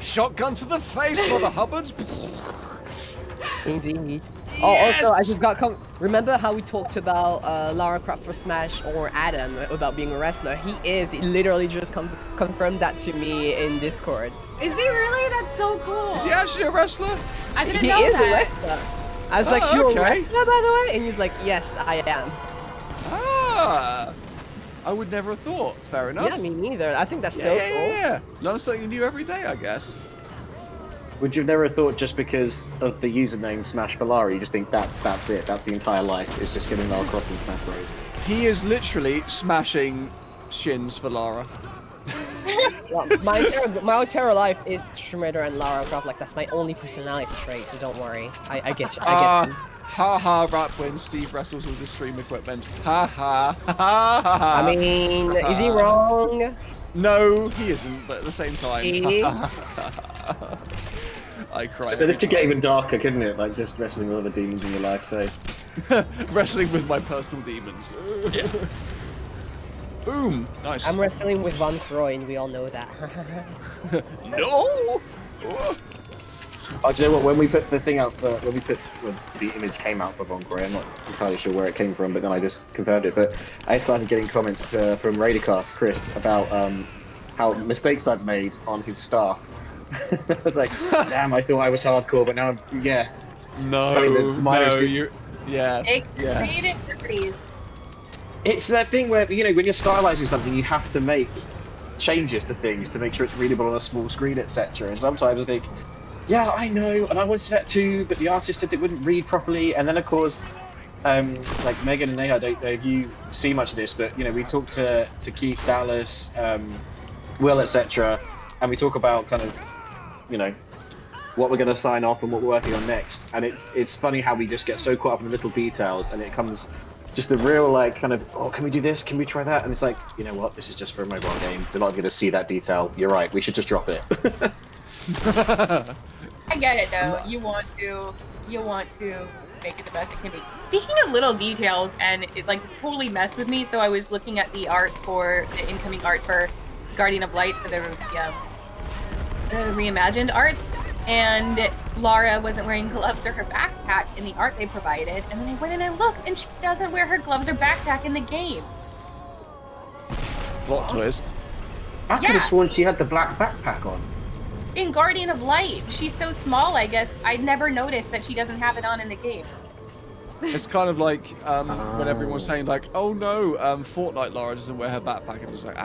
shotgun to the face, Mother Hubbards. Indeed. Oh, also, I just got remember how we talked about Lara Croft for Smash or Adam about being a wrestler? He literally just confirmed that to me in Discord. Is he really? That's so cool. Is he actually a wrestler? I didn't He know is that. a wrestler. I was like, you're a wrestler, by the way? And he's like, yes, I am. Ah, I would never have thought. Fair enough. Yeah, me neither. I think that's Yeah, so yeah, cool. yeah. Learn something new every day, I guess. Would you have never thought just because of the username Smash for Lara, you just think that's it, that's the entire life, it's just getting Lara Croft and Smash Bros? He is literally smashing shins for Lara. Well, my entire life is Shredder and Lara Croft. Like that's my only personality trait. So don't worry. I get you. I get you. Ha ha! Rap when Steve wrestles with his stream equipment. Ha ha! Ha ha! I mean, is he wrong? No, he isn't. But at the same time, See? I cry. So this could get even darker, couldn't it? Like just wrestling with other demons in your life, so... Wrestling with my personal demons. Yeah. Boom! Nice. I'm wrestling with Von Croy, and we all know that. No! Oh, do you know what? When we put the thing out for... When the image came out for Von Croy, I'm not entirely sure where it came from, but then I just confirmed it. But I started getting comments from Raidercast, Chris, about how mistakes I'd made on his staff. I was like, damn, I thought I was hardcore, but now I'm... Yeah. No, you're... Yeah. Creative liberties. It's that thing where, you know, when you're stylizing something, you have to make changes to things to make sure it's readable on a small screen, etc. And sometimes I think, yeah, I know, and I wanted that too, but the artist said it wouldn't read properly. And then, of course, like Megan and Neha, I don't know if you see much of this, but, you know, we talked to Keith, Dallas, Will, etc. And we talk about kind of, you know, what we're going to sign off and what we're working on next. And it's funny how we just get so caught up in the little details, and it comes... just a real, like, kind of, oh, can we do this? Can we try that? And it's like, you know what? This is just for a mobile game. They're not going to see that detail. You're right. We should just drop it. I get it, though. You want to make it the best it can be. Speaking of little details, and it, like, it's totally messed with me, so I was looking at the art for, the incoming art for Guardian of Light for the reimagined art, and Lara wasn't wearing gloves or her backpack in the art they provided, and then I went and I looked, and she doesn't wear her gloves or backpack in the game. Plot twist. I could have sworn she had the black backpack on. In Guardian of Light, she's so small, I guess, I never noticed that she doesn't have it on in the game. It's kind of like when everyone's saying like, oh no, Fortnite Lara doesn't wear her backpack, and it's like,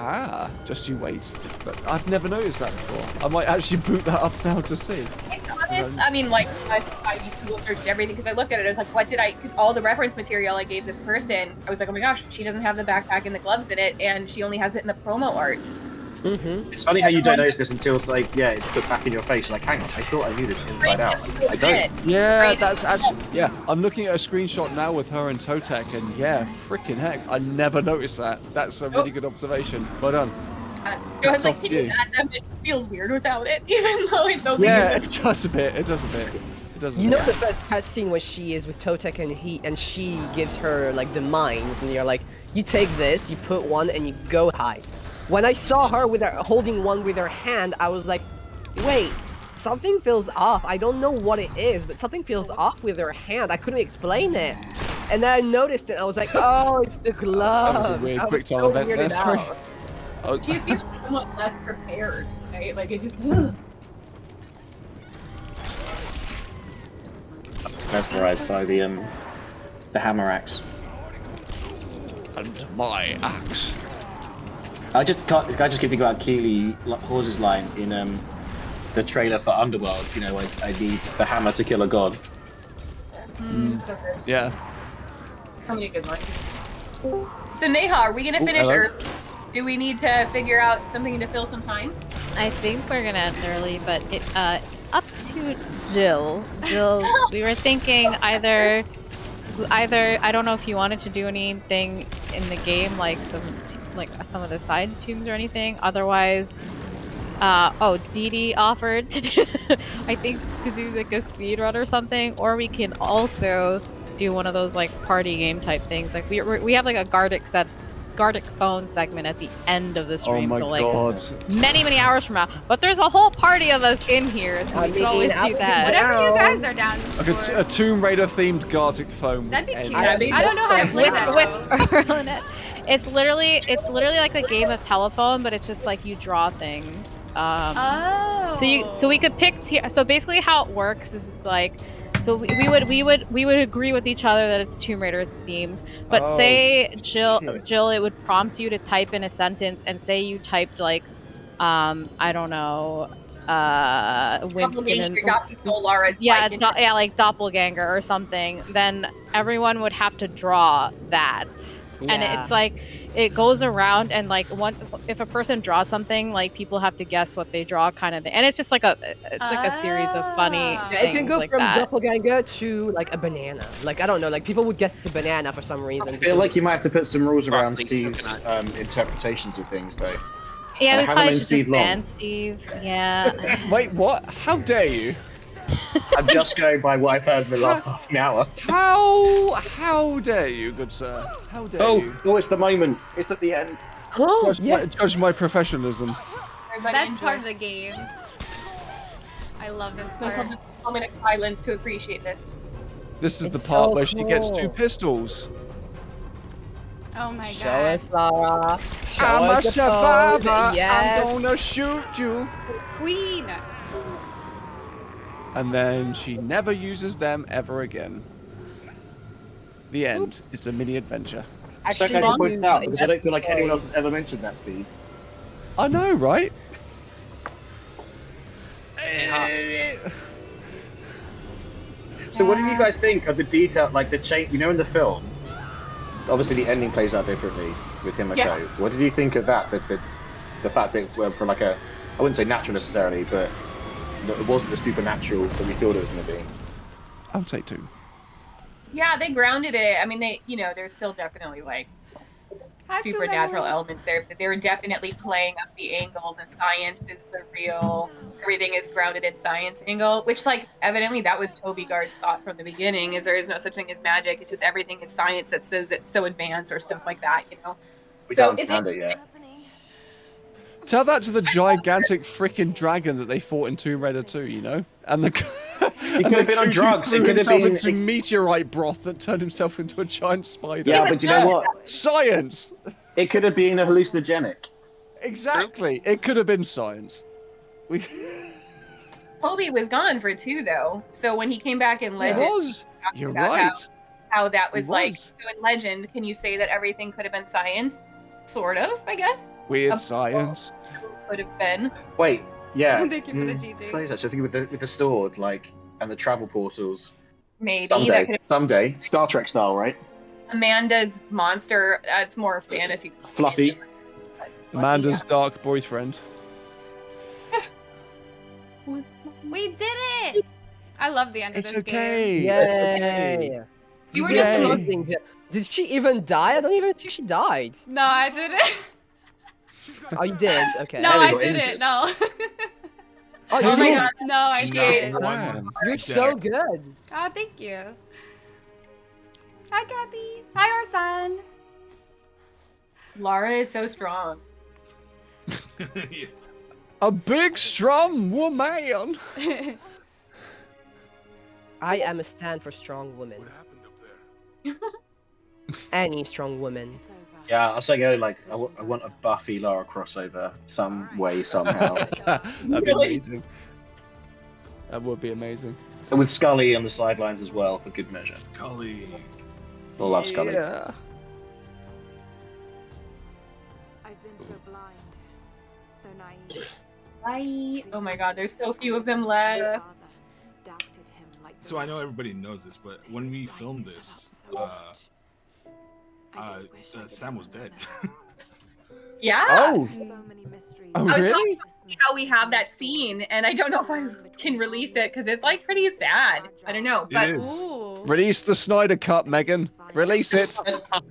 just you wait. But I've never noticed that before. I might actually boot that up now to see. It's honest, I mean, like, I Google searched everything because I looked at it, I was like, what did I, because all the reference material I gave this person, I was like, oh my gosh, she doesn't have the backpack and the gloves in it, and she only has it in the promo art. Mm-hmm. It's funny how you don't notice this until it's like, yeah, it's put back in your face. Like, hang on, I thought I knew this inside out. I don't. Yeah, that's actually, yeah, I'm looking at a screenshot now with her and Totek, and yeah, freaking heck, I never noticed that. That's a really good observation. Well done. So I was like, can you add them? It feels weird without it, even though it's only... Yeah, it does a bit, it does a bit. It does a You bit. know the first cutscene where she is with Totek and she gives her like the mines, and you're like, you take this, you put one, and you go hide. When I saw her with her holding one with her hand, I was like, wait, something feels off. I don't know what it is, but something feels off with her hand. I couldn't explain it. And then I noticed it. I was like, oh, it's the glove. That was a weird I quick was time so event there. weirded Sorry. out. Oh, She just feels somewhat less prepared, right? Like it just. Mesmerized by the hammer axe. and my axe. I just keep thinking about Keely Hawes' line in the trailer for Underworld. You know, I need the hammer to kill a god. Yeah. How many good ones? So Neha, are we gonna finish hello. early? Do we need to figure out something to fill some time? I think we're gonna end early, but it's up to Jill. Jill, we were thinking either I don't know if you wanted to do anything in the game, like some of the side tunes or anything. Otherwise, Dee Dee offered to do, I think, to do like a speed run or something, or we can also do one of those like party game type things. Like we have like a Gardic phone segment at the end of the stream, Oh my so like god. many hours from now. But there's a whole party of us in here, so we can always do that. Whatever you guys are down Like for. a Tomb Raider themed Gartic foam. That'd be cute. And- I don't know how to play that. with it's literally like a game of telephone, but it's just like you draw things. So we could pick so basically how it works is it's like we would agree with each other that it's Tomb Raider themed, but say Jill, it would prompt you to type in a sentence, and say you typed like I don't know, Winston and like doppelganger or something, then everyone would have to draw that. And it's like it goes around, and like if a person draws something, like people have to guess what they draw, kind of thing. And it's just like a series of funny things It can go like from that. doppelganger to like a banana. Like I don't know, like people would guess it's a banana for some reason. I feel like you might have to put some rules around Steve's interpretations of things, though. Yeah, we haven't probably known should just Steve long. ban Steve. Yeah. Wait, what? How dare you? I'm just going by what I've heard in the last half an hour. How dare you, good sir? How dare you? Oh, it's the moment. It's at the end. Oh, Judge my professionalism. Best part of the game. I love this Let's part. hold a moment of silence to appreciate this. This is the It's part so where she gets cool. 2 pistols. Oh my god. Show us, Lara. Show I'm a us the survivor. pose. Yes. I'm gonna shoot you. Queen. And then she never uses them ever again. The end. It's a mini adventure. So glad you pointed out, because I don't feel like anyone else has ever mentioned that, Steve. I know, right? So what did you guys think of the detail, like the change, you know, in the film? Obviously the ending plays out differently with Himiko. Yeah. What did you think of that? The fact that well, for like a, I wouldn't say natural necessarily, but it wasn't the supernatural that we thought it was going to be. I'll take 2. Yeah, they grounded it. I mean, there's still definitely like supernatural elements there, but they were definitely playing up the angle. The science is the real, everything is grounded in science angle, which like evidently that was Toby Gard's thought from the beginning, is there is no such thing as magic. It's just everything is science that says it's so advanced or stuff like that, you know? We So don't understand it yet. Tell that to the gigantic freaking dragon that they fought in Tomb Raider 2, you know? And the He could have been on drugs. It could have been into meteorite broth that turned himself into a giant spider. Yeah, but you know what? Science! It could have been a hallucinogenic. Exactly. It could have been science. Toby was gone for 2 though, so when he came back in Legend, was. talked You're about right. how that was He like, was. so in Legend, can you say that everything could have been science? Sort of, I guess. Weird science. Could have been. Wait, yeah. Thank you for the GG. Explains that. I think with the sword, like, and the travel portals. Maybe that could have Someday. Star Trek style, right? Amanda's monster. That's more fantasy. Fluffy. Amanda's dark boyfriend. We did it! I love the end of It's this okay. game. It's okay. Yay! You were Yay. just Amazing. Did she even die? I don't even think she died. No, I didn't. Oh, you did? Okay. No, Ellie I got didn't. injured. No. Oh, you Oh my did? god. No, I didn't. Man. You're so good. Oh, thank you. Hi, Kathy. Hi, our son. Lara is so strong. A big, strong woman. I am a stand for strong women. Any strong woman. Yeah, I'll say go like I want a Buffy Lara crossover some way somehow. That'd be amazing. That would be amazing. And with Scully on the sidelines as well for good measure. Scully. I love Scully. Yeah. I've been so blind, so naive. Right. Oh my god, there's so few of them left. So I know everybody knows this, but when we filmed this, Sam was dead. Yeah. Oh. I was really? talking about how we have that scene, and I don't know if I can release it because it's like pretty sad. I don't know, but Release the Snyder Cut, Megan. Release it.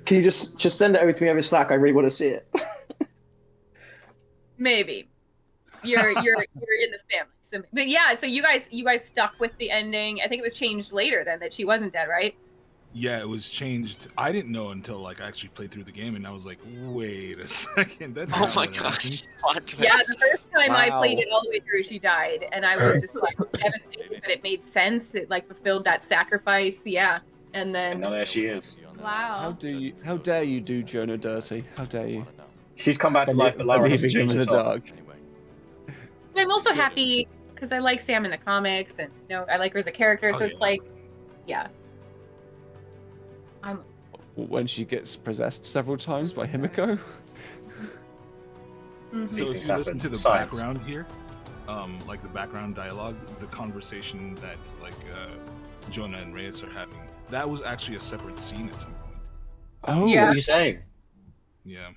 Can you just send it over to me over Slack? I really want to see it. maybe you're in the family. So, but yeah, so you guys stuck with the ending. I think it was changed later then that she wasn't dead, right? Yeah, it was changed. I didn't know until like I actually played through the game, and I was like, "Wait a second, that's Oh my gosh! Plot twist. Yeah, the first time I Wow. played it all the way through, she died, and I was just like devastated that it made sense. It like fulfilled that sacrifice. Yeah, and then And now there she is. Wow. How dare you do Jonah dirty? How dare you? She's come back to life, but Lara hasn't leaving him changed in the at all. dark. But I'm also happy because I like Sam in the comics, and I like her as a character. So it's like, yeah. When she gets possessed several times by Himiko. So if you listen to the background here, like the background dialogue, the conversation that like Jonah and Reyes are having, that was actually a separate scene at some point. Oh, What were you saying? Yeah.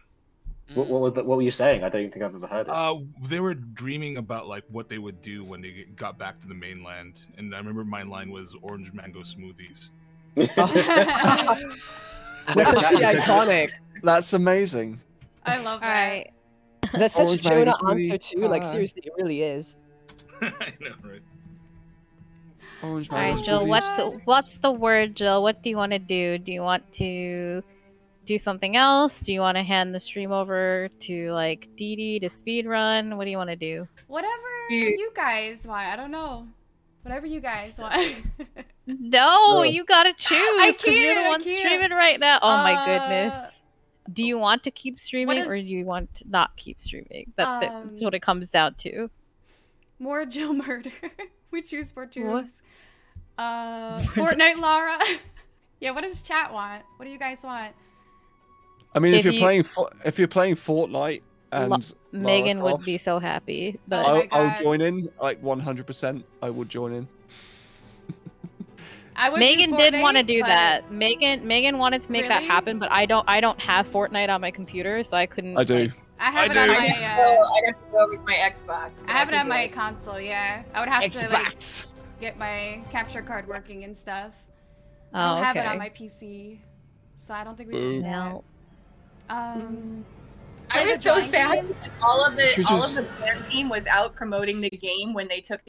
What were you saying? I don't think I've ever heard it. They were dreaming about like what they would do when they got back to the mainland, and I remember my line was orange mango smoothies. That's actually iconic. That's amazing. I love that. Alright. That's such a Orange Jonah mango smoothie. answer too. Like Hi. seriously, it really is. I know, right? Orange Alright, mango Jill, smoothies. what's the word, Jill? What do you want to do? Do you want to do something else? Do you want to hand the stream over to like Dee Dee to speedrun? What do you want to do? Whatever you guys want. I don't know. Whatever you guys want. No, you gotta choose because you're the can't, I one can't. streaming right now. Oh my goodness. Do you want to keep streaming or do is- you want to not keep streaming? That's what it comes down to. More Jill murder. We choose for choose. Fortnite Lara. Yeah, what does chat want? What do you guys want? I mean, if If you're you- playing Fortnite and Lara Megan would Croft, be so happy. But I'll join in, like 100%. I would join in. I would Megan did want to Fortnite, do but- that. Megan wanted to make that Really? happen, but I don't have Fortnite on my computer, so I couldn't. I do. like- I have I it on do. my. I'd have to go over to my Xbox. I have it could on do my it. console. Yeah, I would have to like Xbox. get my capture card working and stuff. Oh, I don't have it okay. on my PC, so I don't think we can do that. No. I play was the so drawing sad game? because all of Should the just- band team was out promoting the game when they took